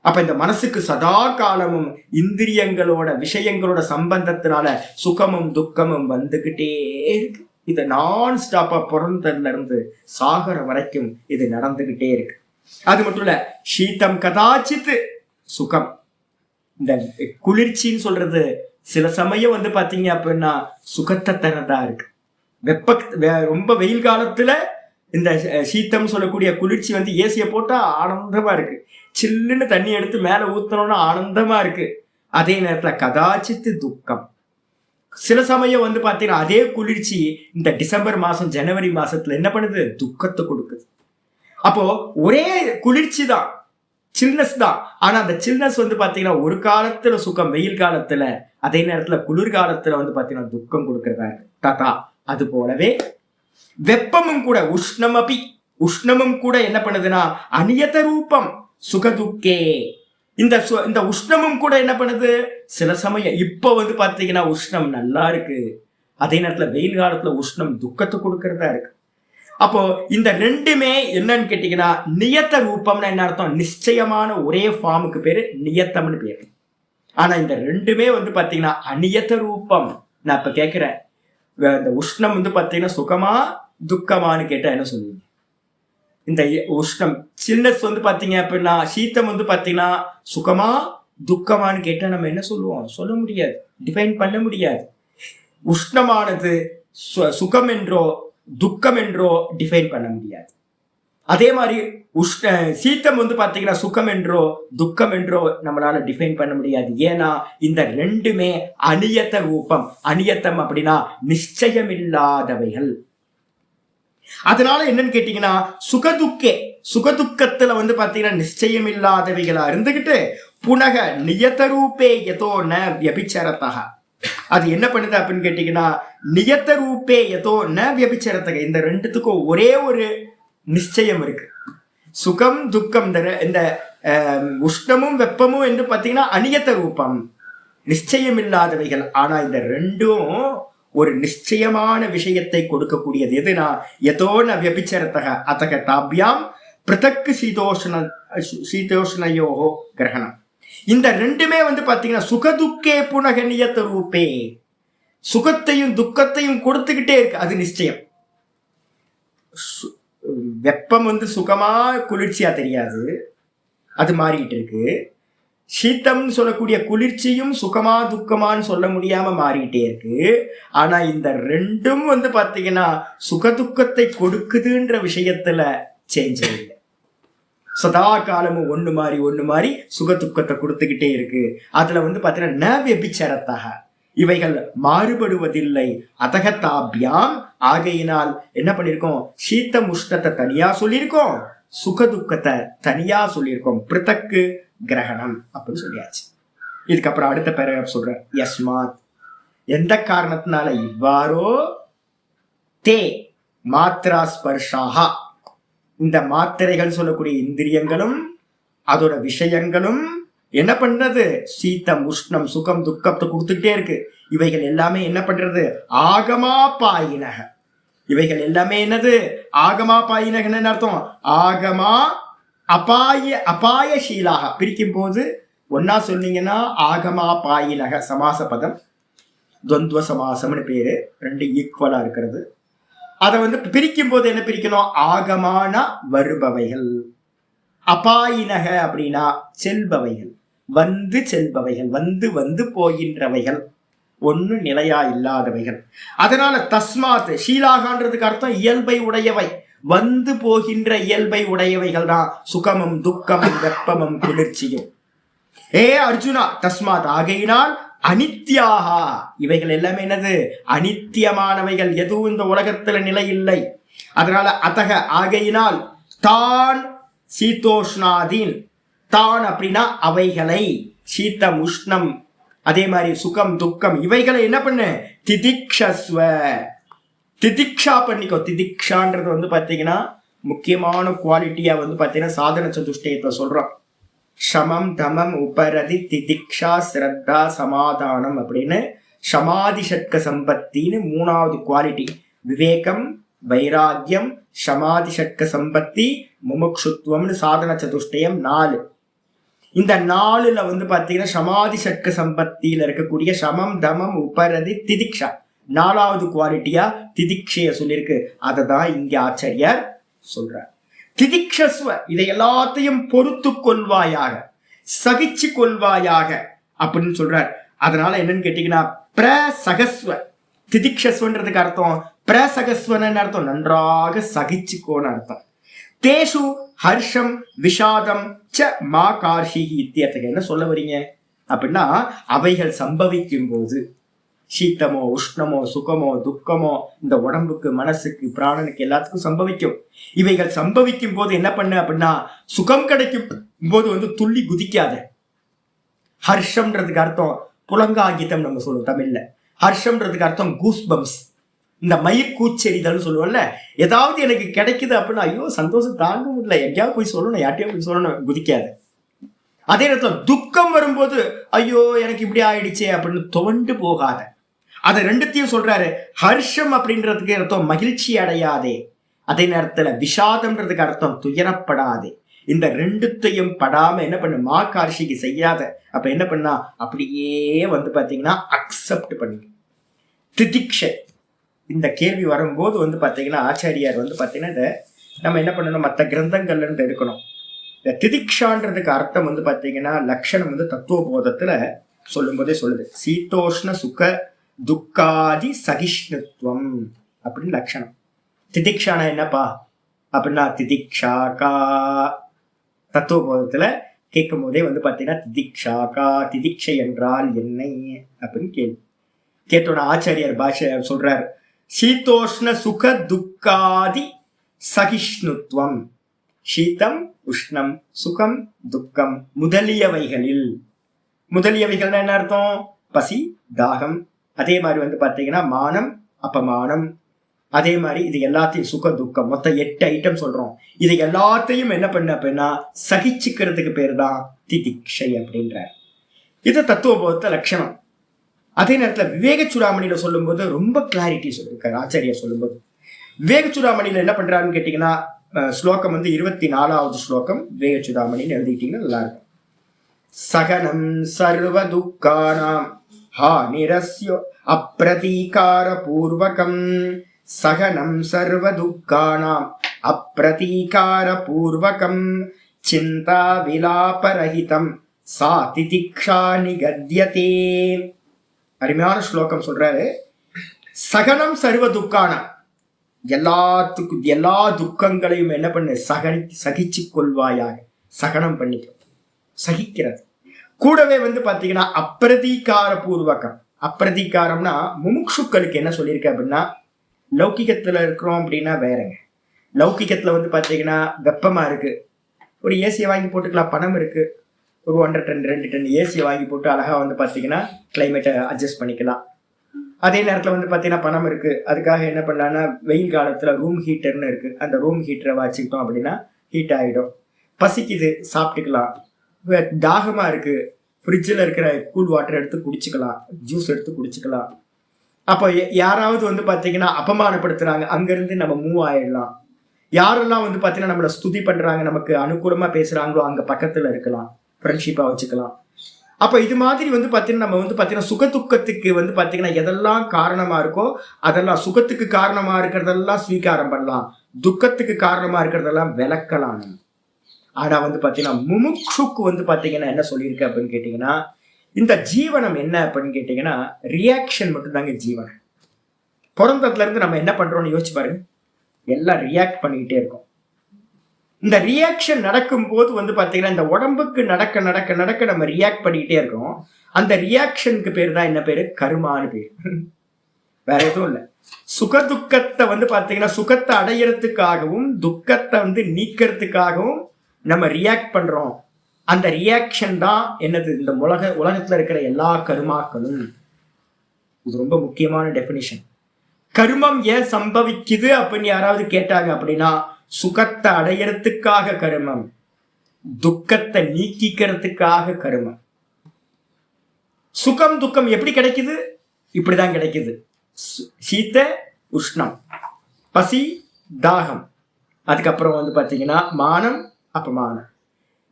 S1: அப்ப இந்த மனசுக்கு சதா காலமும் இந்திரியங்களோட விஷயங்களோட சம்பந்தத்தினால சுகமும் துக்கமும் வந்துகிட்டே இருக்கு. இது நான் ஸ்டாப்பா பிறந்ததுல இருந்து சாகர வரைக்கும் இது நடந்துகிட்டே இருக்கு. அது மட்டும் இல்ல, சீதம் கதாச்சித்து சுகம். இந்த குளிர்ச்சின்னு சொல்றது சில சமயம் வந்து பாத்தீங்க அப்படின்னா சுகத்தை தரதா இருக்கு. ரொம்ப வெயில் காலத்துல இந்த சீத்தம் சொல்லக்கூடிய குளிர்ச்சி வந்து ஏசிய போட்டா ஆனந்தமா இருக்கு, சில்லுன்னு தண்ணி எடுத்து மேல ஊத்தணும்னா ஆனந்தமா இருக்கு. அதே நேரத்துல கதாச்சித்து துக்கம். சில சமயம் வந்து பாத்தீங்கன்னா அதே குளிர்ச்சி இந்த டிசம்பர் மாசம் ஜனவரி மாசத்துல என்ன பண்ணுது, துக்கத்தை கொடுக்குது. அப்போ ஒரே குளிர்ச்சி தான், சில்னஸ் தான். ஆனா அந்த சில்னஸ் வந்து பாத்தீங்கன்னா ஒரு காலத்துல சுகம் வெயில் காலத்துல, அதே நேரத்துல குளிர்காலத்துல வந்து பாத்தீங்கன்னா துக்கம் கொடுக்கறதா இருக்கு. தாத்தா அது போலவே வெப்பமும் கூட உஷ்ணமும் கூட என்ன பண்ணுதுன்னா அநியத ரூபம் சுகதுக்கே. இந்த உஷ்ணமும் கூட என்ன பண்ணுது, சில சமயம் இப்ப வந்து பாத்தீங்கன்னா உஷ்ணம் நல்லா இருக்கு, அதே நேரத்துல வெயில் காலத்துல உஷ்ணம் துக்கத்தை கொடுக்கறதா இருக்கு. அப்போ இந்த ரெண்டுமே என்னன்னு கேட்டீங்கன்னா நியத்த ரூபம்னா என்ன அர்த்தம், நிச்சயமான ஒரே ஃபார்முக்கு பேரு நியத்தம்னு பேரு. ஆனா இந்த ரெண்டுமே வந்து பாத்தீங்கன்னா அநியத்த ரூபம். நான் இப்ப கேட்கிறேன், இந்த உஷ்ணம் வந்து பாத்தீங்கன்னா சுகமா துக்கமானு கேட்டா என்ன சொல்லுவீங்க? இந்த உஷ்ணம் சில்னஸ் வந்து பாத்தீங்க அப்படின்னா சீத்தம் வந்து பாத்தீங்கன்னா சுகமா துக்கமானு கேட்டா நம்ம என்ன சொல்லுவோம்? சொல்ல முடியாது, டிஃபைன் பண்ண முடியாது. உஷ்ணமானது சுகம் என்றோ துக்கம் என்றோ டிஃபைன் பண்ண முடியாது. அதே மாதிரி சீத்தம் வந்து பாத்தீங்கன்னா சுகம் என்றோ துக்கம் என்றோ நம்மளால டிஃபைன் பண்ண முடியாது. ஏன்னா இந்த ரெண்டுமே அநியத்த ரூபம். அநியத்தம் அப்படின்னா நிச்சயம் இல்லாதவைகள். அதனால என்னன்னு கேட்டீங்கன்னா சுகதுக்கத்துல வந்து பாத்தீங்கன்னா நிச்சயம் இல்லாதவைகளா இருந்துகிட்டு புனக நியத ரூபே எதோ ந வியபிச்சரத்தக. அது என்ன பண்ணுது அப்படின்னு கேட்டீங்கன்னா நியத்த ரூபே எதோ ந வியபிச்சரத்தக. இந்த ரெண்டுத்துக்கும் ஒரே ஒரு நிச்சயம் இருக்கு. சுகம் துக்கம், இந்த உஷ்ணமும் வெப்பமும் என்று பாத்தீங்கன்னா அநியத்த ரூபம். நிச்சயம் இல்லாதவைகள். ஆனா இந்த ரெண்டும் ஒரு நிச்சயமான விஷயத்தை கொடுக்கக்கூடியது. எதுனா எதோன வியபிச்சரத்தக அத்தக தாபியாம் பிரதக்கு சீதோஷ்ணயோகோ கிரகணம். இந்த ரெண்டுமே பாத்தீங்கன்னா சுகதுக்கே புனகநியத்த ரூபே, சுகத்தையும் துக்கத்தையும் கொடுத்துக்கிட்டே இருக்கு. அது நிச்சயம். வெப்பம் சுகமா குளிர்ச்சியா தெரியாது, அது மாறிக்கிட்டு இருக்கு. சீத்தம்னு சொல்லக்கூடிய குளிர்ச்சியும் சுகமா துக்கமான்னு சொல்ல முடியாம மாறிக்கிட்டே இருக்கு. ஆனா இந்த ரெண்டும் பாத்தீங்கன்னா சுகதுக்கத்தை கொடுக்குதுன்ற விஷயத்துல சேஞ்ச் இல்லை. சதா காலமும் ஒண்ணு மாறி சுகதுக்கத்தை கொடுத்துக்கிட்டே இருக்கு. அதுல பாத்தீங்கன்னா ந வெபிச்சரத்தக, இவைகள் மாறுபடுவதில்லை. அதகத்தாபியாம், ஆகையினால் என்ன பண்ணிருக்கோம், சீத்தம் உஷ்ணத்தை தனியா சொல்லியிருக்கோம், சுகதுக்கத்தை தனியா சொல்லியிருக்கோம். பிருத்தக்கு கிரகணம் அப்படின்னு சொல்லியாச்சு. இதுக்கப்புறம் அடுத்த பேராகிராஃப் சொல்றேன். யஸ்மாத், எந்த காரணத்தினால இவ்வாறோ, தே மாத்ரா ஸ்பர்ஷாஹா, இந்த மாத்திரைகள் சொல்லக்கூடிய இந்திரியங்களும் அதோட விஷயங்களும் என்ன பண்றது, சீத்தம் உஷ்ணம் சுகம் துக்கத்தை கொடுத்துட்டே இருக்கு. இவைகள் எல்லாமே என்ன பண்றது, ஆகமா பாயினக, இவைகள் எல்லாமே என்னது, ஆகமா பாயினகன்னு அர்த்தம். ஆகமா அபாயசீலாக பிரிக்கும் போது ஒன்னா சொன்னீங்கன்னா ஆகமா பாயினக சமாச பதம், துவந்துவ சமாசம்னு பேரு, ரெண்டு ஈக்குவலா இருக்கிறது. அதை பிரிக்கும் போது என்ன பிரிக்கணும், ஆகமான வருபவைகள், அபாயினக அப்படின்னா செல்பவைகள், செல்பவைகள், வந்து போகின்றவைகள், ஒன்னு நிலையா இல்லாதவைகள். அதனால தஸ்மாத் ஷீலாகான்றதுக்கு அர்த்தம் இயல்பை உடையவை, வந்து போகின்ற இயல்பை உடையவைகள் தான் சுகமும் துக்கமும் வெப்பமும் குளிர்ச்சியும். ஏ அர்ஜுனா, தஸ்மாத் ஆகையினால், அனித்யாகா, இவைகள் எல்லாமே என்னது, அனித்தியமானவைகள், எதுவும் இந்த உலகத்துல நிலை இல்லை. அதனால அத்தக ஆகையினால், தான் சீதோஷ்ணாதீன், தான் அப்படின்னா அவைகளை, சீத்தம் உஷ்ணம் அதே மாதிரி சுகம் துக்கம் இவைகளை என்ன பண்ணு, திதிக்ஷஸ்வ, திதிக்ஷா பண்ணிக்கோ. திதிக்ஷான்றது பாத்தீங்கன்னா முக்கியமான குவாலிட்டியா பாத்தீங்கன்னா சாதன சதுஷ்டயத்தை சொல்றோம். சமம் தமம் உபரதி திதிக்ஷா ஸ்ரத்தா சமாதானம் அப்படின்னு சமாதி ஷட்க சம்பத்தின்னு 3வது குவாலிட்டி. விவேகம், வைராக்கியம், சமாதி ஷட்க சம்பத்தி, முமுக்ஷுத்வம்னு சாதன சதுஷ்டயம் 4. இந்த 4ல பாத்தீங்கன்னா சமாதி ஷட்க சம்பத்தியில இருக்கக்கூடிய சமம் தமம் உபரதி திதிக்ஷா 4வது குவாலிட்டியா திதிக்ஷைய சொல்லியிருக்கு. அதை தான் இங்க ஆச்சாரியார் சொல்றார். திதிக்ஷஸ்வ, இதை எல்லாத்தையும் பொறுத்து கொள்வாயாக, சகிச்சு கொள்வாயாக அப்படின்னு சொல்றார். அதனால என்னன்னு கேட்டீங்கன்னா பிரசகஸ்வ, திதிக்ஷஸ்வன்றதுக்கு அர்த்தம் பிரசகஸ்வன்னு அர்த்தம் நன்றாக சகிச்சுக்கோன்னு அர்த்தம். தேஷு ஹர்ஷம் விஷாதம் ச மா கார்ஷிகி இத்தியர்த்தக. என்ன சொல்ல வரீங்க அப்படின்னா, அவைகள் சம்பவிக்கும் போது சீத்தமோ உஷ்ணமோ சுகமோ துக்கமோ இந்த உடம்புக்கு மனசுக்கு பிராணனுக்கு எல்லாத்துக்கும் சம்பவிக்கும். இவைகள் சம்பவிக்கும் போது என்ன பண்ண அப்படின்னா, சுகம் கிடைக்கும் போது துள்ளி குதிக்காத. ஹர்ஷம்ன்றதுக்கு அர்த்தம் புலங்காகிதம் நம்ம சொல்லுவோம் தமிழ்ல. ஹர்ஷம்ன்றதுக்கு அர்த்தம் கூஸ்பம்ஸ், இந்த மயிர்கூச்செறிதல் சொல்லுவோம்ல. ஏதாவது எனக்கு கிடைக்குது அப்படின்னா ஐயோ சந்தோஷம் தாங்க முடியல, எங்கேயாவது போய் சொல்லணும், யார்ட்டையாவது போய் சொல்லணும், குதிக்காது. அதே நேரத்தில் துக்கம் வரும்போது ஐயோ எனக்கு இப்படி ஆயிடுச்சே அப்படின்னு துவண்டு போகாத. அதை ரெண்டுத்தையும் சொல்றாரு. ஹர்ஷம் அப்படின்றதுக்கு அர்த்தம் மகிழ்ச்சி அடையாதே, அதே நேரத்துல விஷாதம்ன்றதுக்கு அர்த்தம் துயரப்படாதே. இந்த ரெண்டுத்தையும் படாம என்ன பண்ணு, மா கார்ஷிக்கு செய்யாத. அப்ப என்ன பண்ணா, அப்படியே பாத்தீங்கன்னா அக்செப்ட் பண்ணி திதிக்ஷை. இந்த கேள்வி வரும்போது பாத்தீங்கன்னா ஆச்சாரியார் பாத்தீங்கன்னா இதை நம்ம என்ன பண்ணணும், மற்ற கிரந்தங்கள்ல இருந்து எடுக்கணும். இந்த திதிக்ஷான்றதுக்கு அர்த்தம் பாத்தீங்கன்னா லட்சணம் தத்துவபோதத்துல சொல்லும் போதே சொல்லுது. சீதோஷ்ண சுக துக்காதி சகிஷ்ணுத்வம் அப்படின்னு லட்சணம். திதிக்ஷானா என்னப்பா அப்படின்னா, திதிக்ஷாகா தத்துவபோதத்துல கேட்கும் போதே பாத்தீங்கன்னா திதிக்ஷாகா, திதிக்ஷை என்றால் என்ன அப்படின்னு கேட்டோட ஆச்சாரியார் பாஷை சொல்றார். சீதோஷ்ண சுக துக்காதி சகிஷ்ணுத்வம், சீதம் உஷ்ணம் சுகம் துக்கம் முதலியவைகளில், முதலியவைகள் என்ன அர்த்தம், பசி தாகம், அதே மாதிரி பாத்தீங்கன்னா மானம் அபமானம், அதே மாதிரி இது எல்லாத்தையும் சுக துக்கம் மொத்தம் 8 ஐட்டம் சொல்றோம். இது எல்லாத்தையும் என்ன பண்ண அப்படின்னா சகிச்சுக்கிறதுக்கு பேர் தான் திதிக்ஷை அப்படின்ற. இது தத்துவபோதத்தை லட்சணம். அதே நேரத்தில் விவேக சூடாமணியில சொல்லும்போது ரொம்ப கிளாரிட்டி சொல்லியிருக்காரு ஆச்சாரியா சொல்லும்போது. விவேக சூடாமணியில என்ன பண்றாருன்னு கேட்டீங்கன்னா, ஸ்லோகம் 24வது ஸ்லோகம் விவேக சூடாமணின்னு எழுதிட்டீங்கன்னா நல்லா இருக்கும். சகனம் சர்வ துக்கானாம் ஹானிரஸ்ய அப்ரதீகார பூர்வகம். சகனம் சர்வ துக்கானாம் அப்ரதீகார பூர்வகம் சிந்தா விலாபரஹிதம் சா திதிக்ஷா நிகத்யதே. அருமையான ஸ்லோகம் சொல்றாரு. சகனம் சர்வ துக்கானாம், எல்லா துக்கங்களையும் என்ன பண்ணு, சகிச்சு கொள்வாயாக. சகனம் பண்ணிக்க, சகிக்கிறது. கூடவே பாத்தீங்கன்னா அப்பிரதீகார பூர்வகம். அப்பிரதீகாரம்னா முமுட்சுக்களுக்கு என்ன சொல்லியிருக்க அப்படின்னா, லௌகிகத்துல இருக்கிறோம் அப்படின்னா வேறங்க. லௌகிகத்துல பாத்தீங்கன்னா வெப்பமா இருக்கு, ஒரு ஏசியை வாங்கி போட்டுக்கலாம். பணம் இருக்கு, ஒரு 1 டன் 2 டன் ஏசியை வாங்கி போட்டு அழகா பாத்தீங்கன்னா கிளைமேட்டை அட்ஜஸ்ட் பண்ணிக்கலாம். அதே நேரத்தில் பார்த்தீங்கன்னா பணம் இருக்கு, அதுக்காக என்ன பண்ணலான்னா வெயில் காலத்தில் ரூம் ஹீட்டர்னு இருக்கு, அந்த ரூம் ஹீட்டரை வச்சுக்கிட்டோம் அப்படின்னா ஹீட் ஆகிடும். பசிக்குது, சாப்பிட்டுக்கலாம். தாகமாக இருக்கு, ஃப்ரிட்ஜில் இருக்கிற கூல் வாட்டர் எடுத்து குடிச்சுக்கலாம், ஜூஸ் எடுத்து குடிச்சுக்கலாம். அப்போ யாராவது பார்த்தீங்கன்னா அபமானப்படுத்துறாங்க, அங்கேருந்து நம்ம மூவ் ஆயிடலாம். யாரெல்லாம் பார்த்தீங்கன்னா நம்மளை ஸ்துதி பண்ணுறாங்க, நமக்கு அனுகூலமாக பேசுகிறாங்களோ அங்கே பக்கத்தில் இருக்கலாம், ஃப்ரெண்ட்ஷிப்பாக வச்சுக்கலாம். அப்போ இது மாதிரி பார்த்தீங்கன்னா நம்ம பார்த்தீங்கன்னா சுகதுக்கத்துக்கு பார்த்தீங்கன்னா எதெல்லாம் காரணமாக இருக்கோ அதெல்லாம், சுகத்துக்கு காரணமாக இருக்கிறதெல்லாம் ஸ்வீகாரம் பண்ணலாம், துக்கத்துக்கு காரணமாக இருக்கிறதெல்லாம் விளக்கலாம். ஆனால் பார்த்தீங்கன்னா முமுட்சுக்கு பார்த்தீங்கன்னா என்ன சொல்லியிருக்கு அப்படின்னு கேட்டிங்கன்னா, இந்த ஜீவனம் என்ன அப்படின்னு கேட்டிங்கன்னா ரியாக்ஷன் மட்டும்தாங்க ஜீவனம். பிறந்ததுலேருந்து நம்ம என்ன பண்ணுறோம்னு யோசிச்சு பாருங்க, எல்லாம் ரியாக்ட் பண்ணிக்கிட்டே இருக்கோம். இந்த ரியாக்ஷன் நடக்கும் போது பார்த்தீங்கன்னா இந்த உடம்புக்கு நடக்க நடக்க நடக்க நம்ம ரியாக்ட் பண்ணிக்கிட்டே இருக்கோம். அந்த ரியாக்ஷனுக்கு பேர் தான் என்ன பேரு, கர்மான்னு பேர். வேற எதுவும் இல்லை. சுகதுக்கத்தை பார்த்தீங்கன்னா சுகத்தை அடையிறதுக்காகவும் துக்கத்தை நீக்கிறதுக்காகவும் நம்ம ரியாக்ட் பண்றோம். அந்த ரியாக்ஷன் தான் என்னது, இந்த உலகத்துல இருக்கிற எல்லா கர்மாக்களும். இது ரொம்ப முக்கியமான டெபினிஷன். கர்மம் ஏன் சம்பவிக்குது அப்படின்னு யாராவது கேட்டாங்க அப்படின்னா, சுகத்தை அடையறதுக்காக கர்மம், துக்கத்தை நீக்கிக்கிறதுக்காக கர்மம். சுகம் துக்கம் எப்படி கிடைக்குது, இப்படிதான் கிடைக்குது. சீத்த உஷ்ணம், பசி தாகம், அதுக்கப்புறம் பார்த்தீங்கன்னா மானம் அபமானம்.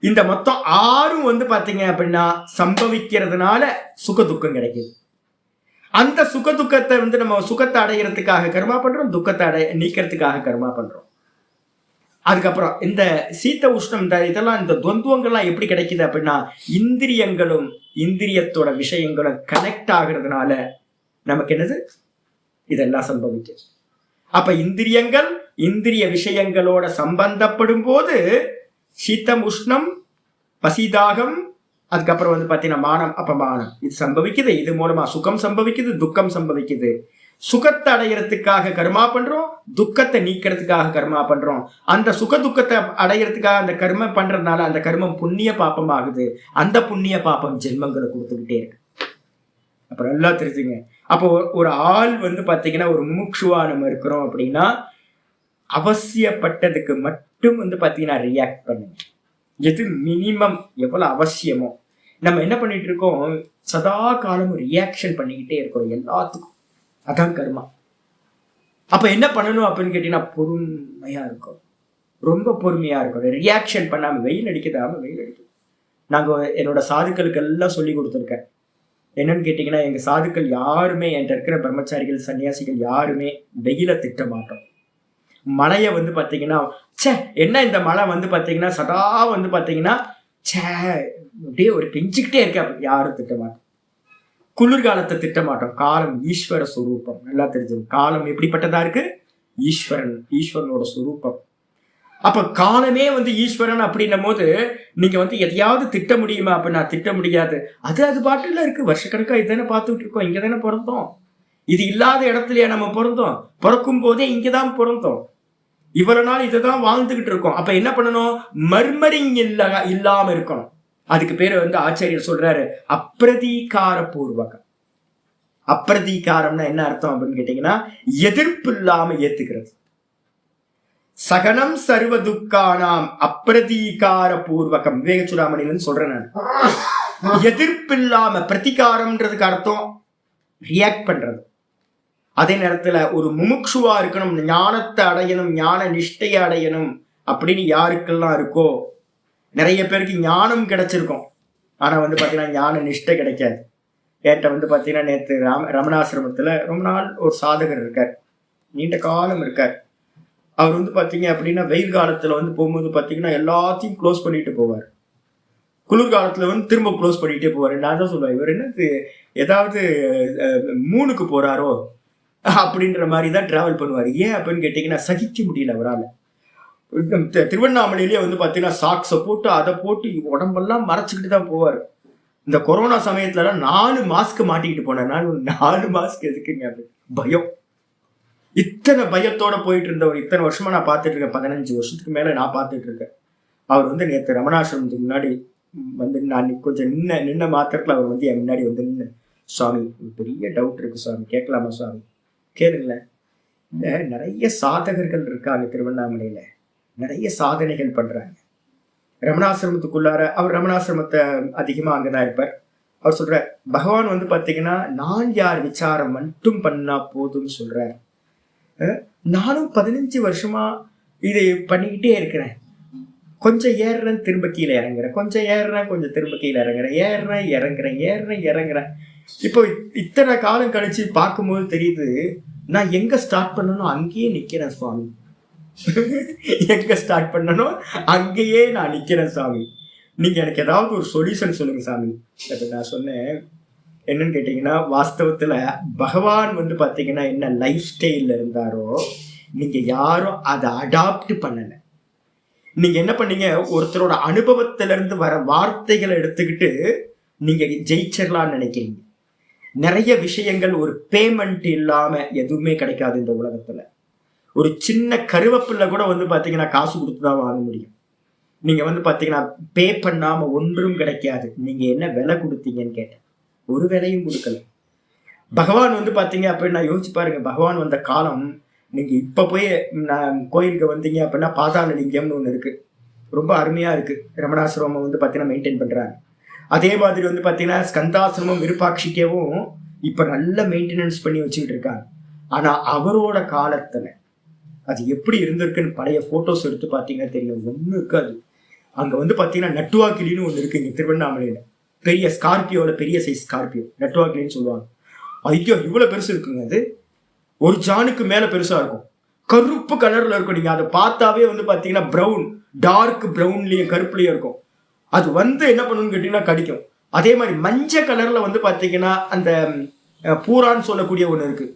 S1: இந்த மொத்தம் 6 பார்த்தீங்க அப்படின்னா சம்பவிக்கிறதுனால சுக துக்கம் கிடைக்குது. அந்த சுக துக்கத்தை நம்ம சுகத்தை அடைகிறதுக்காக கர்மா பண்றோம், துக்கத்தை நீக்கிறதுக்காக கர்மா பண்றோம். அதுக்கப்புறம் இந்த சீத்த உஷ்ணம் இதெல்லாம், இந்த துவந்துவங்கள்லாம் எப்படி கிடைக்குது அப்படின்னா, இந்திரியங்களும் இந்திரியத்தோட விஷயங்களும் கனெக்ட் ஆகுறதுனால நமக்கு என்னது, இதெல்லாம் சம்பவிக்குது. அப்ப இந்திரியங்கள் இந்திரிய விஷயங்களோட சம்பந்தப்படும் போது சீத்தம் உஷ்ணம் பசிதாகம், அதுக்கப்புறம் பார்த்தீங்கன்னா மானம் அபமானம், இது சம்பவிக்குது. இது மூலமா சுகம் சம்பவிக்குது, துக்கம் சம்பவிக்குது. சுகத்தை அடைகிறதுக்காக கர்மா பண்றோம், துக்கத்தை நீக்கிறதுக்காக கர்மா பண்றோம். அந்த சுக துக்கத்தை அடைகிறதுக்காக அந்த கர்மம் பண்றதுனால அந்த கர்மம் புண்ணிய பாப்பம் ஆகுது. அந்த புண்ணிய பாப்பம் ஜென்மங்களை கொடுத்துக்கிட்டே இருக்கு. அப்புறம் எல்லாம் தெரிஞ்சுங்க. அப்போ ஒரு ஆள் பார்த்தீங்கன்னா ஒரு முமுட்சுவா நம்ம இருக்கிறோம் அப்படின்னா அவசியப்பட்டதுக்கு மட்டும் பார்த்தீங்கன்னா ரியாக்ட் பண்ணுங்க. எது மினிமம், எவ்வளவு அவசியமோ. நம்ம என்ன பண்ணிட்டு இருக்கோம், சதா காலம் ரியாக்ஷன் பண்ணிக்கிட்டே இருக்கிறோம் எல்லாத்துக்கும். அதான் கர்மா. அப்ப என்ன பண்ணணும் அப்படின்னு கேட்டீங்கன்னா பொறுமையா இருக்கும், ரொம்ப பொறுமையா இருக்கும். ரியாக்ஷன் பண்ணாம, வெயில் அடிக்குதாம வெயில் அடிக்குது. நாங்க என்னோட சாதுக்களுக்கு எல்லாம் சொல்லி கொடுத்துருக்கேன். என்னன்னு கேட்டீங்கன்னா, எங்க சாதுக்கள் யாருமே, என்கிட்ட இருக்கிற பிரம்மச்சாரிகள் சன்னியாசிகள் யாருமே வெயில திட்ட மாட்டோம். மழைய பார்த்தீங்கன்னா சே என்ன இந்த மழை பார்த்தீங்கன்னா சதா பார்த்தீங்கன்னா சே அப்படியே ஒரு பெஞ்சுக்கிட்டே இருக்கு, அப்படி யாரும் திட்ட மாட்டோம். குளிர்காலத்தை திட்ட மாட்டோம். காலம் ஈஸ்வர சுரூபம், நல்லா தெரிஞ்சது. காலம் எப்படிப்பட்டதா இருக்கு, ஈஸ்வரனோட சுரூபம். அப்ப காலமே ஈஸ்வரன் அப்படின்னும் போது நீங்க எதையாவது திட்ட முடியுமா அப்படின்னா திட்ட முடியாது. அது பாட்டுல இருக்கு. வருஷக்கணக்கா இதுதானே பார்த்துட்டு இருக்கோம், இங்க தானே பிறந்தோம். இது இல்லாத இடத்துலயே நம்ம பிறந்தோம், பிறக்கும் போதே இங்கதான் பிறந்தோம். இவ்வளவு நாள் இதைதான் வாழ்ந்துகிட்டு இருக்கோம். அப்ப என்ன பண்ணணும், மர்மரிங் இல்லாம இருக்கணும். அதுக்கு பேரு ஆச்சாரியர் சொல்றாரு அப்பிரதீகார பூர்வகம். அப்பிரதீகாரம்னா என்ன அர்த்தம் அப்படின்னு கேட்டீங்கன்னா, எதிர்ப்பு இல்லாம ஏத்துக்கிறது. சகனம் சர்வ துக்கானாம் அப்பிரதீகார பூர்வகம். விவேக சூடாமணின்னு சொல்றேன் நான். எதிர்ப்பில்லாம, பிரதிகாரம்ன்றதுக்கு அர்த்தம் ரியாக்ட் பண்றது. அதே நேரத்துல ஒரு முமுட்சுவா இருக்கணும், ஞானத்தை அடையணும், ஞான நிஷ்டையை அடையணும் அப்படின்னு யாருக்கெல்லாம் இருக்கோ, நிறைய பேருக்கு ஞானம் கிடைச்சிருக்கும், ஆனா வந்து பாத்தீங்கன்னா ஞான நிஷ்டை கிடைக்காது. என்கிட்ட வந்து பாத்தீங்கன்னா நேற்று ரமணாசிரமத்துல ரொம்ப நாள் ஒரு சாதகர் இருக்கார், நீண்ட காலம் இருக்கார். அவர் வந்து பாத்தீங்க அப்படின்னா வெயில் காலத்துல வந்து போகும்போது பாத்தீங்கன்னா எல்லாத்தையும் க்ளோஸ் பண்ணிட்டு போவார், குளிர்காலத்துல வந்து திரும்ப க்ளோஸ் பண்ணிட்டே போவார். நான் தான் சொல்லுவேன், இவர் என்ன ஏதாவது மூணுக்கு போறாரோ அப்படின்ற மாதிரி தான் டிராவல் பண்ணுவார். ஏன் அப்படின்னு கேட்டீங்கன்னா சகிக்க முடியல அவரால். திருவண்ணாமலையிலேயே வந்து பார்த்தீங்கன்னா சாக்ஸை போட்டு அதை போட்டு உடம்பெல்லாம் மறைச்சிக்கிட்டு தான் போவார். இந்த கொரோனா சமயத்துலலாம் 4 மாஸ்க் மாட்டிக்கிட்டு போனேன். நான் 4 மாஸ்க் எதுக்குங்க, அது பயம். இத்தனை பயத்தோட போயிட்டு இருந்தவர் இத்தனை வருஷமா நான் பார்த்துட்டு இருக்கேன், 15 வருஷத்துக்கு மேல நான் பார்த்துட்டு இருக்கேன். அவர் வந்து நேற்று ரமணாசிரமத்துக்கு முன்னாடி வந்து நான் கொஞ்சம் நின்ன மாத்திரத்தில் அவர் வந்து என் முன்னாடி வந்து நின்று, சுவாமி ஒரு பெரிய டவுட் இருக்கு சுவாமி, கேட்கலாமா சுவாமி? கேளுங்களேன். இந்த நிறைய சாதகர்கள் இருக்காங்க திருவண்ணாமலையில, நிறைய சாதனைகள் பண்றாங்க. ரமணாசிரமத்துக்குள்ளார, அவர் ரமணாசிரமத்தை அதிகமா அங்கதான் இருப்பார். அவர் சொல்ற, பகவான் வந்து பாத்தீங்கன்னா நான் யார் விசாரம் மட்டும் பண்ணா போதும்னு சொல்றார். நானும் 15 வருஷமா இதை பண்ணிக்கிட்டே இருக்கிறேன். கொஞ்சம் ஏறுறேன், திரும்ப கீழே இறங்குறேன், கொஞ்சம் ஏறுறேன், கொஞ்சம் திரும்ப கீழே இறங்குறேன், இறங்குறேன். இப்போ இத்தனை காலம் கழிச்சு பார்க்கும்போது தெரியுது, நான் எங்க ஸ்டார்ட் பண்ணணும் அங்கேயே நிக்கிறேன் சுவாமி. எங்க ஸ்டார்ட் பண்ணணும் அங்கேயே நான் நிக்கிறேன் சாமி. நீங்க எனக்கு ஏதாவது ஒரு சொல்யூஷன் சொல்லுங்க சாமி. நான் சொன்னேன், என்னன்னு கேட்டீங்கன்னா, வாஸ்தவத்துல பகவான் வந்து பாத்தீங்கன்னா என்ன லைஃப் ஸ்டைல்ல இருந்தாரோ நீங்க யாரும் அதை அடாப்ட் பண்ணல. நீங்க என்ன பண்ணீங்க, ஒருத்தரோட அனுபவத்துல இருந்து வர வார்த்தைகளை எடுத்துக்கிட்டு நீங்க ஜெயிச்சிடலாம்னு நினைக்கிறீங்க. நிறைய விஷயங்கள் ஒரு பேமெண்ட் இல்லாம எதுவுமே கிடைக்காது இந்த உலகத்துல. ஒரு சின்ன கருவேப்பிலை கூட வந்து பாத்தீங்கன்னா காசு கொடுத்துதான் வாங்க முடியும். நீங்க வந்து பாத்தீங்கன்னா பே பண்ணாம ஒன்றும் கிடைக்காது. நீங்க என்ன விலை கொடுத்தீங்கன்னு கேட்டேன், ஒரு விலையும் கொடுக்கல. பகவான் வந்து பாத்தீங்க அப்படின்னா யோசிச்சு பாருங்க, பகவான் வந்த காலம். நீங்க இப்ப போய் நான் கோயிலுக்கு வந்தீங்க அப்படின்னா பாதாள லிங்கம்னு ஒண்ணு இருக்கு, ரொம்ப அருமையா இருக்கு. ரமணாசிரமம் வந்து பாத்தீங்கன்னா மெயின்டைன் பண்றாங்க. அதே மாதிரி வந்து பாத்தீங்கன்னா ஸ்கந்தாசிரமம் விருப்பாட்சிக்கவும் இப்ப நல்ல மெயின்டெனன்ஸ் பண்ணி வச்சுக்கிட்டு இருக்காங்க. ஆனா அவரோட காலத்துல அது எப்படி இருந்திருக்குன்னு பழைய போட்டோஸ் எடுத்து பாத்தீங்கன்னா தெரியும், ஒன்றும் இருக்காது. அங்க வந்து பாத்தீங்கன்னா நட்டுவாக்கிலின்னு ஒண்ணு இருக்கு இங்க திருவண்ணாமலையில, பெரிய ஸ்கார்பியோட பெரிய சைஸ் ஸ்கார்பியோ நட்டுவாக்கிலின்னு சொல்லுவாங்க. ஐயோ இவ்வளவு பெருசு இருக்குங்க, அது ஒரு ஜானுக்கு மேல பெருசா இருக்கும், கருப்பு கலர்ல இருக்கும். நீங்க அதை பார்த்தாவே வந்து பாத்தீங்கன்னா ப்ரௌன், டார்க் ப்ரௌன்லயும் கருப்புலயும் இருக்கும். அது வந்து என்ன பண்ணணும்னு கேட்டீங்கன்னா கடிக்கும். அதே மாதிரி மஞ்சள் கலர்ல வந்து பாத்தீங்கன்னா அந்த பூரான்னு சொல்லக்கூடிய ஒண்ணு இருக்கு.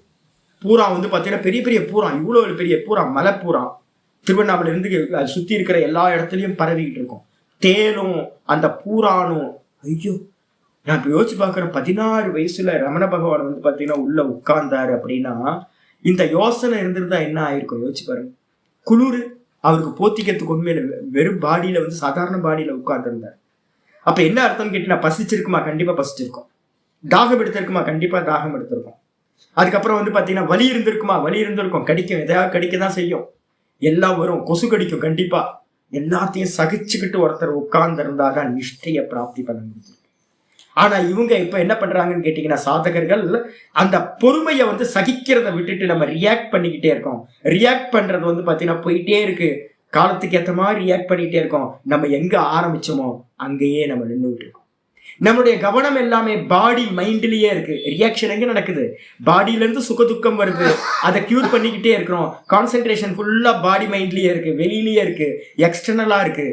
S1: பூரா வந்து பாத்தீங்கன்னா பெரிய பெரிய பூரா, இவ்வளவு பெரிய பூரா, மலை பூரா திருவண்ணாமலை இருந்து அது சுத்தி இருக்கிற எல்லா இடத்துலயும் பரவிக்கிட்டு இருக்கும். தேனும் அந்த பூரானும், ஐயோ நான் இப்ப யோசிச்சு பாக்குறேன், 16 வயசுல ரமண பகவான் வந்து பாத்தீங்கன்னா உள்ள உட்கார்ந்தாரு அப்படின்னா இந்த யோசனை இருந்திருந்தா என்ன ஆயிருக்கும் யோசிச்சு பாருங்க. குளிர் அவருக்கு போத்திக்கிறதுக்கு உண்மையில வெறும் பாடியில வந்து சாதாரண பாடியில உட்கார்ந்து இருந்தார். அப்ப என்ன அர்த்தம் கேட்டீங்கன்னா, பசிச்சிருக்குமா? கண்டிப்பா பசிச்சிருக்கும். தாகம் எடுத்திருக்குமா? கண்டிப்பா தாகம் எடுத்திருக்கும். அதுக்கப்புறம் வந்து பாத்தீங்கன்னா வலி இருந்திருக்குமா? வலி இருந்திருக்கும். கடிக்கும், எதையாவது கடிக்கதான் செய்யும், எல்லாம் வரும், கொசு கடிக்கும் கண்டிப்பா. எல்லாத்தையும் சகிச்சுக்கிட்டு ஒருத்தர் உட்கார்ந்து இருந்தாதான் நிஷ்டைய பிராப்தி பண்ண முடியும். ஆனா இவங்க இப்ப என்ன பண்றாங்கன்னு கேட்டீங்கன்னா, சாதகர்கள் அந்த பொறுமையை வந்து சகிக்கிறத விட்டுட்டு நம்ம ரியாக்ட் பண்ணிக்கிட்டே இருக்கோம். ரியாக்ட் பண்றது வந்து பாத்தீங்கன்னா போயிட்டே இருக்கு, காலத்துக்கு ஏற்ற மாதிரி ரியாக்ட் பண்ணிட்டே இருக்கோம். நம்ம எங்க ஆரம்பிச்சோமோ அங்கேயே நம்ம நின்றுட்டு இருக்கோம். நம்மளுடைய கவனம் எல்லாமே பாடி மைண்ட்லயே இருக்கு. ரியாக்ஷன் எங்க நடக்குது? பாடியில இருந்து சுக துக்கம் வருது, அதை கியூர் பண்ணிக்கிட்டே இருக்கிறோம். கான்சென்ட்ரேஷன் ஃபுல்லா பாடி மைண்ட்லயே இருக்கு, வெளியிலயே இருக்கு, எக்ஸ்டர்னலா இருக்கு.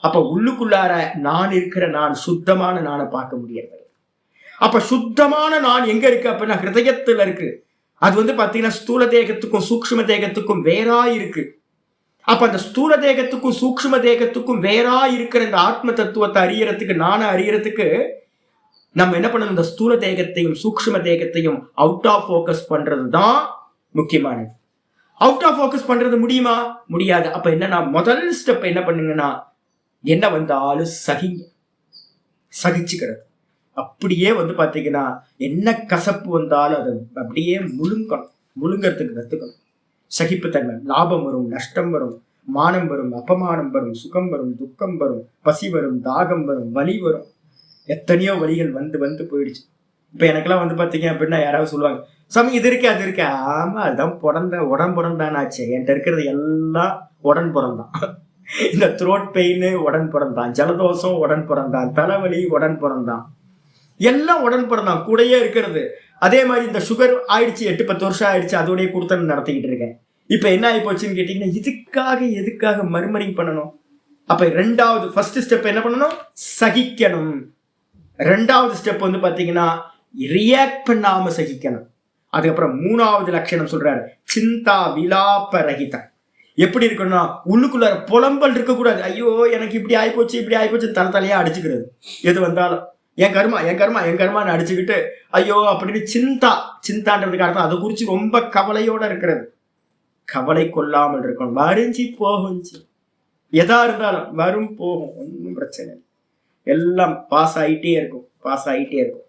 S1: அப்ப உள்ளுக்குள்ளார நான் இருக்கிற நான் சுத்தமான நானை பார்க்க முடியாது. அப்ப சுத்தமான நான் எங்க இருக்கு அப்படின்னா ஹிருதயத்துல இருக்கு. அது வந்து பாத்தீங்கன்னா ஸ்தூல தேகத்துக்கும் சூக்ஷ்ம தேகத்துக்கும் வேறா இருக்கு. அப்ப அந்த ஸ்தூல தேகத்துக்கும் சூக்ஷ்ம தேகத்துக்கும் வேறா இருக்கிற இந்த ஆத்ம தத்துவத்தை அறியறதுக்கு, நானை அறியறதுக்கு நம்ம என்ன பண்ணணும், இந்த ஸ்தூல தேகத்தையும் சூக்ஷ்ம தேகத்தையும் அவுட் ஆஃப் போக்கஸ் பண்றதுதான் முக்கியமானது. அவுட் ஆஃப் போக்கஸ் பண்றது முடியுமா? முடியாது. அப்ப என்னன்னா முதல் ஸ்டெப் என்ன பண்ணுங்கன்னா, என்ன வந்தாலும் சகிச்சுக்கிறது. அப்படியே வந்து பாத்தீங்கன்னா என்ன கசப்பு வந்தாலும் அதை அப்படியே முழுங்கறதுக்கு கத்துக்கணும். சகிப்புத்தன்மை. லாபம் வரும், நஷ்டம் வரும், மானம் வரும், அப்பமானம் வரும், சுகம் வரும், துக்கம் வரும், பசி வரும், தாகம் வரும், வலி வரும். எத்தனையோ வழிகள் வந்து வந்து போயிடுச்சு. இப்ப எனக்கெல்லாம் வந்து பாத்தீங்க அப்படின்னா யாராவது சொல்லுவாங்க, சாமி இது இருக்கே அது இருக்கே. ஆமா, அதுதான் உடன்புறந்தானாச்சு. என்கிட்ட இருக்கிறது எல்லாம் உடன்புறந்தான். இந்த த்ரோட் பெயின் உடன்புறந்தான், ஜலதோஷம் உடன்புறந்தான், தலைவலி உடன்புறந்தான், எல்லாம் உடன்புறந்தான் கூடயே இருக்கிறது. அதே மாதிரி இந்த சுகர் ஆயிடுச்சு, 8-10 வருஷம் ஆயிடுச்சு, அதோடய கொடுத்தன்னு நடத்திக்கிட்டு இருக்கேன். இப்ப என்ன ஆகி போச்சுன்னு கேட்டீங்கன்னா, எதுக்காக மறுமரிங் பண்ணணும்? அப்ப ரெண்டாவது ஃபர்ஸ்ட் ஸ்டெப் என்ன பண்ணணும்? சகிக்கணும். ரெண்டாவது ஸ்டெப் வந்து பாத்தீங்கன்னா ரியாக்ட் பண்ணாம சகிக்கணும். அதுக்கப்புறம் மூணாவது லட்சணம் சொல்றாரு, சிந்தா விலாப ரகிதம். எப்படி இருக்கணும்னா உள்ளுக்குள்ள புலம்பல் இருக்கக்கூடாது. ஐயோ எனக்கு இப்படி ஆயிப்போச்சு தலையா அடிச்சுக்கிறது. எது வந்தாலும் என் கர்மான்னு அடிச்சுக்கிட்டு ஐயோ அப்படின்னு சிந்தான்றதுக்கு அர்த்தம் அதை குறிச்சு ரொம்ப கவலையோட இருக்கிறது. கவலை கொள்ளாமல் இருக்கணும். வரிஞ்சு போகுஞ்சு, எதா இருந்தாலும் வரும் போகும், ஒன்றும் பிரச்சனை இல்லை, எல்லாம் பாஸ் ஆகிட்டே இருக்கும்.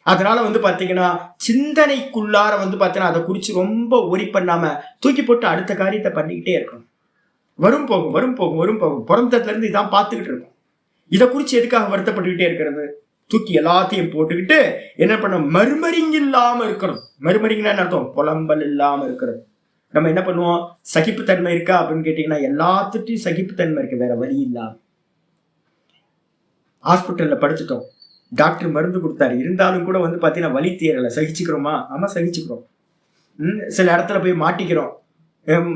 S1: அதனால வந்து பாத்தீங்கன்னா சிந்தனைக்குள்ளார வந்து பாத்தீங்கன்னா அதை குறிச்சு ரொம்ப ஒரி பண்ணாம தூக்கி போட்டு அடுத்த காரியத்தை பண்ணிக்கிட்டே இருக்கணும். வரும் போகும். பிறந்ததுல இருந்து இதான் பார்த்துக்கிட்டு இருக்கோம். இதை குறிச்சு எதுக்காக வருத்தப்பட்டுக்கிட்டே இருக்கிறது? தூக்கி எல்லாத்தையும் போட்டுக்கிட்டு என்ன பண்ண, மறுமரிங் இல்லாம இருக்கிறோம். மறுமரிங்னா என்ன அர்த்தம்? புலம்பல் இல்லாம இருக்கிறது. நம்ம என்ன பண்ணுவோம்? சகிப்புத்தன்மை இருக்கா அப்படின்னு கேட்டீங்கன்னா எல்லாத்துட்டையும் சகிப்புத்தன்மை இருக்கு, வேற வழி இல்லாம. ஹாஸ்பிட்டல்ல படுத்துட்டோம், டாக்டர் மருந்து கொடுத்தாரு, இருந்தாலும் கூட வந்து பாத்தீங்கன்னா வலி தீரல, சகிச்சுக்கிறோமா? ஆமா சகிச்சுக்கிறோம். சில இடத்துல போய் மாட்டிக்கிறோம்,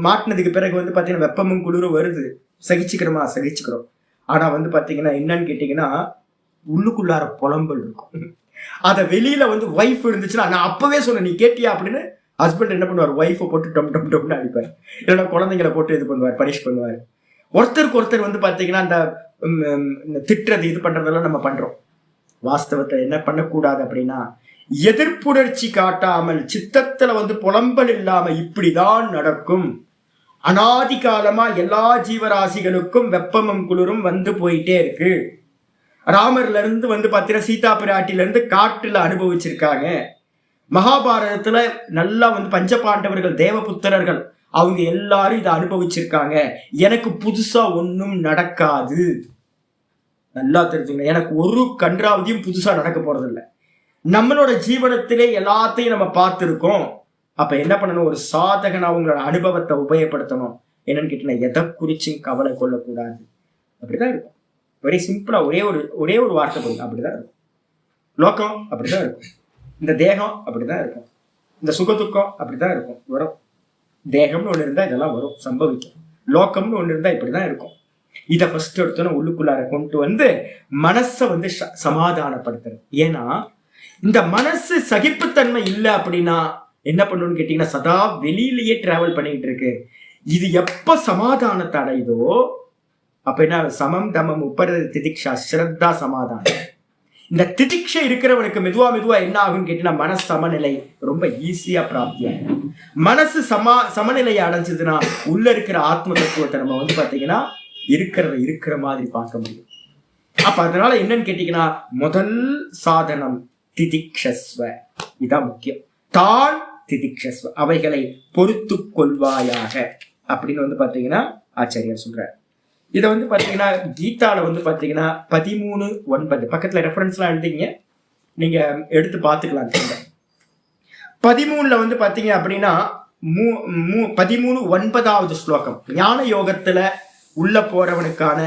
S1: மாட்டினதுக்கு பிறகு வந்து பாத்தீங்கன்னா வெப்பமும் குளிரும் வருது, சகிச்சுக்கிறோமா? சகிச்சுக்கிறோம். ஆனா வந்து பாத்தீங்கன்னா என்னன்னு கேட்டீங்கன்னா உள்ளுக்குள்ளார புலம்பல் இருக்கும். அத வெளியில வந்து ஒய்ஃப் இருந்துச்சுன்னா, நான் அப்பவே சொன்னேன் நீ கேட்டியா அப்படின்னு ஹஸ்பண்ட் என்ன பண்ணுவார், ஒய்ஃபை போட்டு டம்னு அடிப்பார், இல்லைன்னா குழந்தைங்களை போட்டு இது பண்ணுவார், பனிஷ் பண்ணுவார். ஒருத்தருக்கு ஒருத்தர் வந்து பாத்தீங்கன்னா அந்த திட்டுறது இது பண்றதெல்லாம் நம்ம பண்றோம். வாஸ்தவத்தை என்ன பண்ணக்கூடாது அப்படின்னா, எதிர்ப்புணர்ச்சி காட்டாமல் சித்தத்துல வந்து புலம்பல் இல்லாம இப்படிதான் நடக்கும். அனாதி காலமா எல்லா ஜீவராசிகளுக்கும் வெப்பமும் குளிரும் வந்து போயிட்டே இருக்கு. ராமர்ல இருந்து வந்து பாத்தீங்கன்னா சீதா பிராட்டில இருந்து காட்டுல அனுபவிச்சிருக்காங்க. மகாபாரதத்துல நல்லா வந்து பஞ்சபாண்டவர்கள் தேவபுத்திரர்கள் அவங்க எல்லாரும் இதை அனுபவிச்சிருக்காங்க. எனக்கு புதுசா ஒன்னும் நடக்காது, நல்லா தெரிஞ்சுங்க. எனக்கு ஒரு கன்றாவதியும் புதுசா நடக்க போறது இல்லை. நம்மளோட ஜீவனத்திலே எல்லாத்தையும் நம்ம பார்த்துருக்கோம். அப்ப என்ன பண்ணணும்? ஒரு சாதகனா அவங்களோட அனுபவத்தை உபயோகப்படுத்தணும். என்னன்னு கேட்டீங்கன்னா எதை குறிச்சும் கவலை கொள்ளக்கூடாது. அப்படிதான் இருக்கும். வெரி சிம்பிளா ஒரே ஒரு வார்த்தை போதும். அப்படிதான் இருக்கும். லோகம் அப்படிதான் இருக்கும், இந்த தேகம் அப்படிதான் இருக்கும், இந்த சுகதுக்கம் அப்படிதான் இருக்கும். வரும் தேகம்னு ஒண்ணு இருந்தா இதெல்லாம் வரும், சம்பவிக்கும். லோகம்னு ஒண்ணு இருந்தா இப்படிதான் இருக்கும். இதை ஃபர்ஸ்ட் எடுத்தோன்னா உள்ளுக்குள்ளார கொண்டு வந்து மனசை வந்து சமாதானப்படுத்துறது. ஏன்னா இந்த மனசு சகிப்புத்தன்மை இல்லை அப்படின்னா என்ன பண்ணணும்னு கேட்டீங்கன்னா சதா வெளியிலேயே டிராவல் பண்ணிக்கிட்டு இருக்கு. இது எப்ப சமாதானத்தை அடையுதோ அப்ப என்ன, சமம் தமம் உப்பரது திதிக்ஷா ஸ்ரத்தா சமாதானம். இந்த திதிக்ஷை இருக்கிறவனுக்கு மெதுவா என்ன ஆகும்னு கேட்டீங்கன்னா மனசு சமநிலை ரொம்ப ஈஸியா பிராப்தியாகும். மனசு சமநிலையை அடைஞ்சதுன்னா உள்ள இருக்கிற ஆத்ம தத்துவத்தை நம்ம வந்து பாத்தீங்கன்னா இருக்கிற மாதிரி பார்க்க முடியும். அப்ப அதனால என்னன்னு கேட்டீங்கன்னா முதல் சாதனம் திதிக்ஷஸ்வ, இதான் முக்கியம். தான் திதிக்ஷஸ்வ, அவைகளை பொறுத்து கொள்வாயாக அப்படின்னு வந்து பாத்தீங்கன்னா ஆச்சாரியார் சொல்றார். இதை வந்து பாத்தீங்கன்னா கீதால வந்து பாத்தீங்கன்னா 13:9 பக்கத்துல ரெஃபரன்ஸ்லாம் எழுதிங்க, நீங்க எடுத்து பார்த்துக்கலாம். 13 வந்து பாத்தீங்க அப்படின்னா 13:9 ஸ்லோகம் ஞான யோகத்துல உள்ள போறவனுக்கான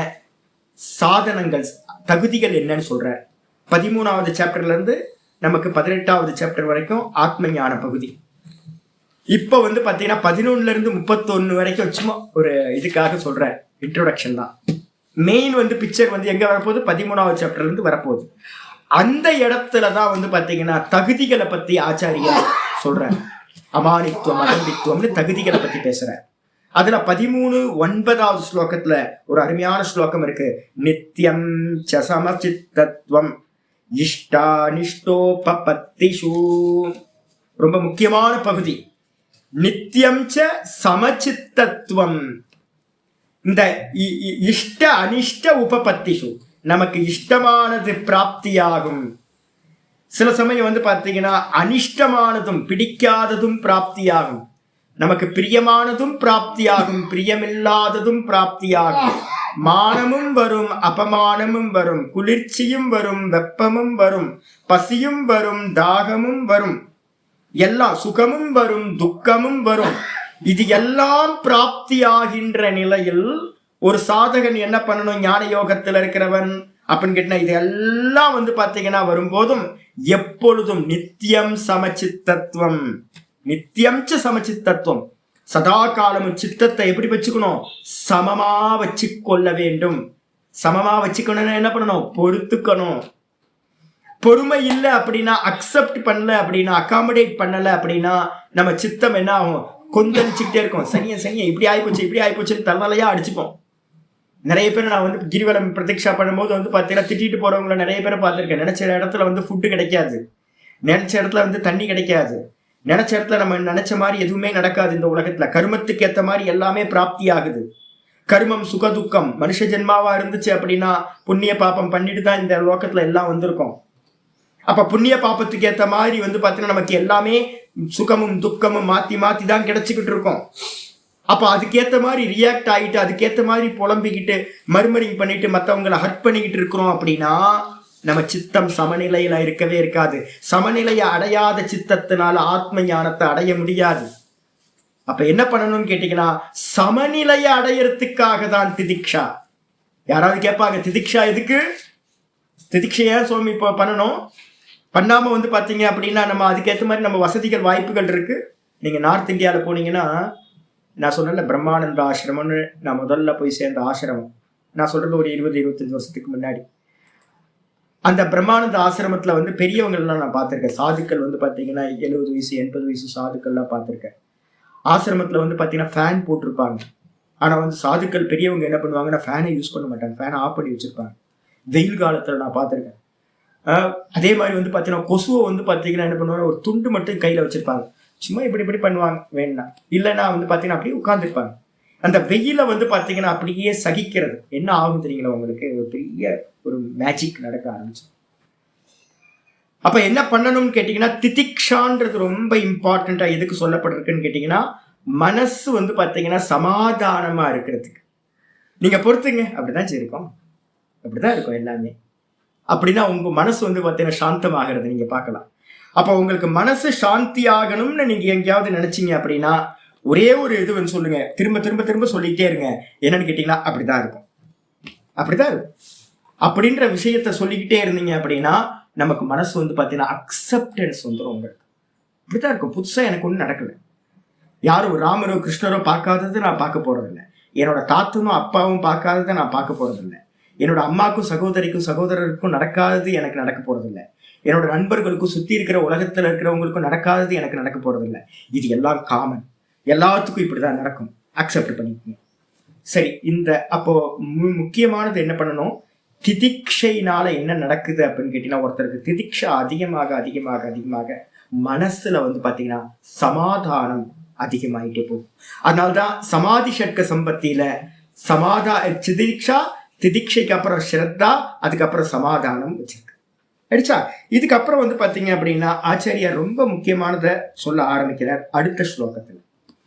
S1: சாதனங்கள் தகுதிகள் என்னன்னு சொல்ற. 13வது சாப்டர்ல இருந்து நமக்கு 18வது சாப்டர் வரைக்கும் ஆத்ம ஞான பகுதி. இப்ப வந்து பாத்தீங்கன்னா 11ல இருந்து 31 வரைக்கும் சும்மா ஒரு இதுக்காக சொல்ற இன்ட்ரோடக்ஷன் தான். மெயின் வந்து பிக்சர் வந்து எங்க வரப்போகுது, 13வது சாப்டர்ல இருந்து வரப்போகுது. அந்த இடத்துலதான் வந்து பாத்தீங்கன்னா தகுதிகளை பத்தி ஆச்சாரியா சொல்ற. அமானித்துவம் அகம்பித்துவம்னு தகுதிகளை பத்தி பேசுற. அதுல 13:9 ஸ்லோகத்துல ஒரு அருமையான ஸ்லோகம் இருக்கு. நித்யம் ச சமசித்தத்வம் இஷ்டானிஷ்டோபபத்திஷு. ரொம்ப முக்கியமான பகுதி. நித்யம் ச சமசித்தத்வம். இந்த இஷ்ட அனிஷ்ட உபபத்திஷு, நமக்கு இஷ்டமானது பிராப்தியாகும். சில சமயம் வந்து பாத்தீங்கன்னா அனிஷ்டமானதும் பிடிக்காததும் பிராப்தியாகும். நமக்கு பிரியமானதும் பிராப்தியாகும், பிரியமில்லாததும் பிராப்தியாகும். மானமும் வரும், அபமானமும் வரும், குளிர்ச்சியும் வரும், வெப்பமும் வரும், பசியும் வரும், தாகமும் வரும், எல்லாம் சுகமும் வரும், துக்கமும் வரும். இது எல்லாம் பிராப்தியாகின்ற நிலையில் ஒரு சாதகன் என்ன பண்ணணும்? ஞான யோகத்துல இருக்கிறவன் அப்படின்னு கேட்டா இது எல்லாம் பாத்தீங்கன்னா வரும்போதும் எப்பொழுதும் நித்தியம் சமச்சித்தத்துவம், நித்தியம் சமச்சித்தத்துவம், சதா காலமும் சித்தத்தை எப்படி வச்சுக்கணும்? சமமா வச்சு கொள்ள வேண்டும். சமமா வச்சுக்கணும்னு என்ன பண்ணணும்? பொறுத்துக்கணும். பொறுமை இல்லை அப்படின்னா, அக்செப்ட் பண்ணல அப்படின்னா, அகாமடேட் பண்ணல அப்படின்னா நம்ம சித்தம் என்ன ஆகும்? கொந்தளிச்சுக்கிட்டே இருக்கும். சனிய இப்படி ஆயிப்போச்சு, இப்படி ஆயிப்போச்சுன்னு தன்னாலையா அடிச்சுப்போம். நிறைய பேர் நான் கிரிவலம் பிரதீட்சா பண்ணும்போது பார்த்தீங்கன்னா திட்டிட்டு போறவங்கள நிறைய பேரை பார்த்துருக்கேன். நினைச்ச இடத்துல ஃபுட்டு கிடைக்காது, நினைச்ச இடத்துல தண்ணி கிடைக்காது, நினைச்ச இடத்துல நம்ம நினைச்ச மாதிரி எதுவுமே நடக்காது. இந்த உலகத்துல கர்மத்துக்கு ஏற்ற மாதிரி எல்லாமே பிராப்தி ஆகுது. கர்மம் சுகதுக்கம். மனுஷ ஜென்மாவா இருந்துச்சு அப்படின்னா புண்ணிய பாப்பம் பண்ணிட்டு தான் இந்த லோகத்துல எல்லாம் வந்திருக்கோம். அப்ப புண்ணிய பாப்பத்துக்கு ஏற்ற மாதிரி பாத்தீங்கன்னா நமக்கு எல்லாமே சுகமும் துக்கமும் மாத்தி மாத்தி தான் கிடைச்சிக்கிட்டு இருக்கோம். அப்ப அதுக்கேற்ற மாதிரி ரியாக்ட் ஆகிட்டு, அதுக்கேற்ற மாதிரி புலம்பிக்கிட்டு மர்மரிங் பண்ணிட்டு மற்றவங்களை ஹர்ட் பண்ணிக்கிட்டு இருக்கிறோம் அப்படின்னா நம்ம சித்தம் சமநிலையில இருக்கவே இருக்காது. சமநிலையை அடையாத சித்தத்தினால ஆத்ம ஞானத்தை அடைய முடியாது. அப்ப என்ன பண்ணணும்னு கேட்டீங்கன்னா, சமநிலையை அடையறதுக்காக தான் திதிக்ஷா. யாராவது கேட்பாங்க, திதிக்ஷா எதுக்கு? திதிக்ஷையா சுவாமி இப்போ பண்ணணும்? பண்ணாம பாத்தீங்க அப்படின்னா நம்ம அதுக்கேற்ற மாதிரி நம்ம வசதிகள் வாய்ப்புகள் இருக்கு. நீங்க நார்த் இந்தியாவில் போனீங்கன்னா, நான் சொன்னல பிரம்மானந்த ஆசிரமம்னு நான் முதல்ல போய் சேர்ந்த ஆசிரமம், நான் சொல்றது ஒரு 20-25 வருஷத்துக்கு முன்னாடி. அந்த பிரம்மானந்த ஆசிரமத்துல பெரியவங்கள்லாம் நான் பார்த்துருக்கேன். சாதுக்கள் பார்த்தீங்கன்னா 70 வயசு 80 வயசு சாதுக்கள்லாம் பார்த்துருக்கேன். ஆசிரமத்துல பார்த்தீங்கன்னா ஃபேன் போட்டிருப்பாங்க. ஆனால் சாதுக்கள் பெரியவங்க என்ன பண்ணுவாங்கன்னா ஃபேனை யூஸ் பண்ண மாட்டாங்க, ஃபேனை ஆஃப் பண்ணி வச்சிருப்பாங்க. வெயில் காலத்தில் நான் பார்த்துருக்கேன். அதே மாதிரி பார்த்தீங்கன்னா கொசுவை பார்த்தீங்கன்னா என்ன பண்ணுவாங்க, ஒரு துண்டு மட்டும் கையில் வச்சிருப்பாங்க. சும்மா இப்படி பண்ணுவாங்க வேணா, இல்லைன்னா பார்த்தீங்கன்னா அப்படியே உட்காந்துருப்பாங்க. அந்த வெயில பார்த்தீங்கன்னா அப்படியே சகிக்கிறது. என்ன ஆகும் தெரியுங்களா உங்களுக்கு? ஒரு பெரிய ஒரு மேஜிக் நடக்க ஆரம்பிச்சு. அப்ப என்ன பண்ணணும்னு கேட்டீங்கன்னா, திதிக்ஷான்றது ரொம்ப இம்பார்ட்டண்டா எதுக்கு சொல்லப்பட்டிருக்குன்னு கேட்டீங்கன்னா, மனசு பார்த்தீங்கன்னா சமாதானமா இருக்கிறதுக்கு. நீங்க பொறுத்துங்க, அப்படிதான் இருக்கும், அப்படிதான் இருக்கும் எல்லாமே. அப்படின்னா உங்க மனசு பார்த்தீங்கன்னா சாந்தமாகிறது நீங்க பார்க்கலாம். அப்ப உங்களுக்கு மனசு சாந்தி ஆகணும்னு நீங்க எங்கேயாவது நினைச்சீங்க அப்படின்னா ஒரே ஒரு இது சொல்லுங்க, திரும்ப திரும்ப திரும்ப சொல்லிட்டே இருங்க. என்னன்னு கேட்டீங்கன்னா அப்படிதான் இருக்கும், அப்படிதான் இருக்கும் அப்படின்ற விஷயத்த சொல்லிக்கிட்டே இருந்தீங்க அப்படின்னா நமக்கு மனசு பார்த்தீங்கன்னா அக்செப்டன்ஸ் வந்துடும் உங்களுக்கு. இப்படிதான் இருக்கும். புதுசா எனக்கு ஒன்றும் நடக்கல, யாரும் ராமரோ கிருஷ்ணரோ பார்க்காதது நான் பார்க்க போறதில்லை, என்னோட தாத்தனும் அப்பாவும் பார்க்காததை நான் பார்க்க போறதில்லை, என்னோட அம்மாக்கும் சகோதரிக்கும் சகோதரருக்கும் நடக்காதது எனக்கு நடக்க போறதில்லை, என்னோட நண்பர்களுக்கும் சுத்தி இருக்கிற உலகத்துல இருக்கிறவங்களுக்கும் நடக்காதது எனக்கு நடக்க போறதில்லை. இது எல்லாம் காமன், எல்லாத்துக்கும் இப்படிதான் நடக்கும். அக்செப்ட் பண்ணிக்கோங்க. சரி, இந்த அப்போ முக்கியமானது என்ன பண்ணணும்? திதிக்ஷைனால என்ன நடக்குது அப்படின்னு கேட்டீங்கன்னா, ஒருத்தருக்கு திதிக்ஷா அதிகமாக அதிகமாக அதிகமாக மனசுல பாத்தீங்கன்னா சமாதானம் அதிகமாயிட்டே போகும். அதனால்தான் சமாதி ஷட்க சம்பத்தியில திதிக்ஷைக்கு அப்புறம் ஸ்ரத்தா, அதுக்கப்புறம் சமாதானம் வச்சிருக்கு. அடிச்சா இதுக்கப்புறம் பாத்தீங்க அப்படின்னா ஆச்சாரியார் ரொம்ப முக்கியமானதை சொல்ல ஆரம்பிக்கிறார் அடுத்த ஸ்லோகத்துல.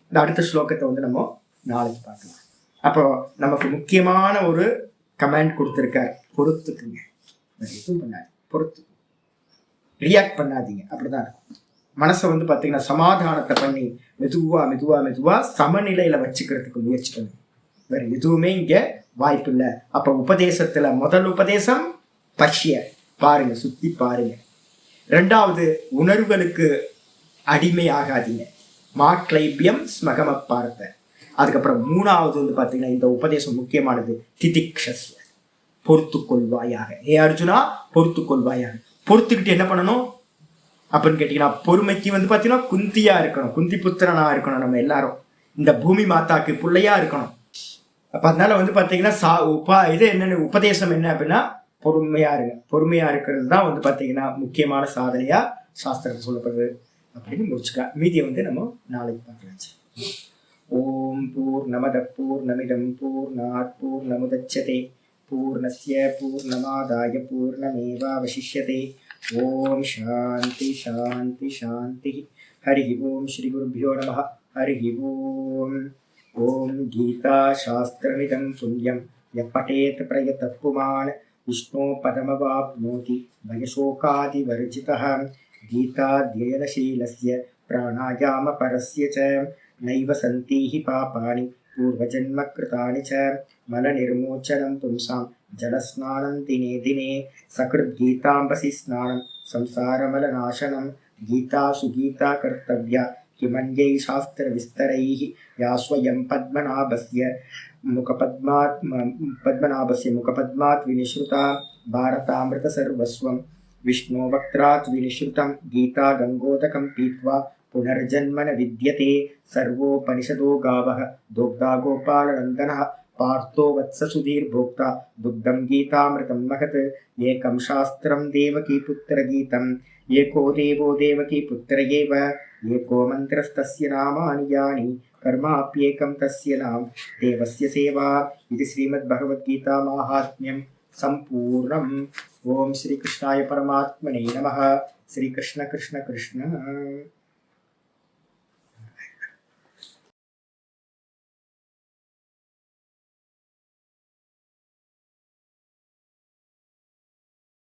S1: இந்த அடுத்த ஸ்லோகத்தை நம்ம நாளைக்கு பார்க்கலாம். அப்போ நமக்கு முக்கியமான ஒரு கமெண்ட் கொடுத்துருக்கார், பொறுத்துக்குங்க, எதுவும் பண்ணாது, பொறுத்து ரியாக்ட் பண்ணாதீங்க. அப்படிதான் இருக்கும். மனசை பாத்தீங்கன்னா சமாதானத்தை பண்ணி மெதுவா மெதுவா மெதுவா சமநிலையில வச்சுக்கிறதுக்கு முயற்சி பண்ணுங்க. வேற எதுவுமே இங்க வாய்ப்பு இல்லை. அப்ப உபதேசத்துல முதல் உபதேசம் பஷ்ய, பாருங்க, சுத்தி பாருங்க. ரெண்டாவது, உணர்வுகளுக்கு அடிமை ஆகாதீங்க, மாக்லைபியம் ஸ்மகம பார்த்த. அதுக்கப்புறம் மூணாவது பாத்தீங்கன்னா இந்த உபதேசம் முக்கியமானது, திதிக்ஷஸ், பொறுத்து கொள்வாயாக. ஏ அர்ஜுனா, பொறுத்து கொள்வாயாக. பொறுத்துக்கிட்டு என்ன பண்ணணும் அப்படின்னு கேட்டீங்கன்னா, பொறுமைக்கு பாத்தீங்கன்னா குந்தியா இருக்கணும், குந்தி புத்திரனா இருக்கணும். நம்ம எல்லாரும் இந்த பூமி மாதாக்கு பிள்ளையா இருக்கணும். அப்ப அதனால பாத்தீங்கன்னா இது என்னன்னு உபதேசம் என்ன அப்படின்னா, பொறுமையா இருங்க. பொறுமையா இருக்கிறது தான் பாத்தீங்கன்னா முக்கியமான சாதனையா சாஸ்திரத்தில் சொல்லப்படுது அப்படின்னு முடிச்சுக்கலாம். மீதியை நம்ம நாளைக்கு பார்க்கலாம். ஓம் பூர்ணமத பூர்ணமிதம் பூர்ணாத் பூர்ணமுதச்யதே பூர்ணஸ்ய பூர்ணமாதாய பூர்ணமேவாவசிஷ்யதே. ஓம் சாந்தி சாந்தி சாந்தி. ஹரி ஓம். ஸ்ரீ குருभ्यो நமः. हरिः ओम्। ॐ गीताशास्त्रमिदं पुण्यं यः पठेत् प्रयतः पुमान् विष्णो पदमवाप्नोति भयशोकादिवर्जितः। गीताध्ययनशीलस्य प्राणायामपरस्य च नैव सन्ति हि पापानि पूर्वजन्मकृतानि च। मलनिर्मोचनं पुंसां जलस्नानं दिने दिने सकृद्गीताम्बसि स्नानं संसारमलनाशनं। गीतासु गीता कर्तव्या किमन्यै शास्त्रविस्तरैः या स्वयं पद्मनाभस्य मुखपद्मात् विनिश्रुता भारतामृतसर्वस्वं विष्णो वक्त्रात् विनिश्रुतं। गीता गङ्गोदकं पीत्वा पुनर्जन्म न विद्यते सर्वोपनिषदो गावः दोग्धा गोपालनन्दनः पार्थो वत्ससुधीर्भोक्ता दुग्धं गीतामृतं महत्। एकं शास्त्रं देवकीपुत्रगीतम् एको देवो देवकीपुत्र एव एको मन्त्रस्तस्य नामानि यानि कर्माप्येकं तस्य नाम देवस्य सेवा। इति श्रीमद्भगवद्गीता माहात्म्यं सम्पूर्णम्। ओम श्रीकृष्णाय परमात्मने नमः। श्रीकृष्ण कृष्ण कृष्ण।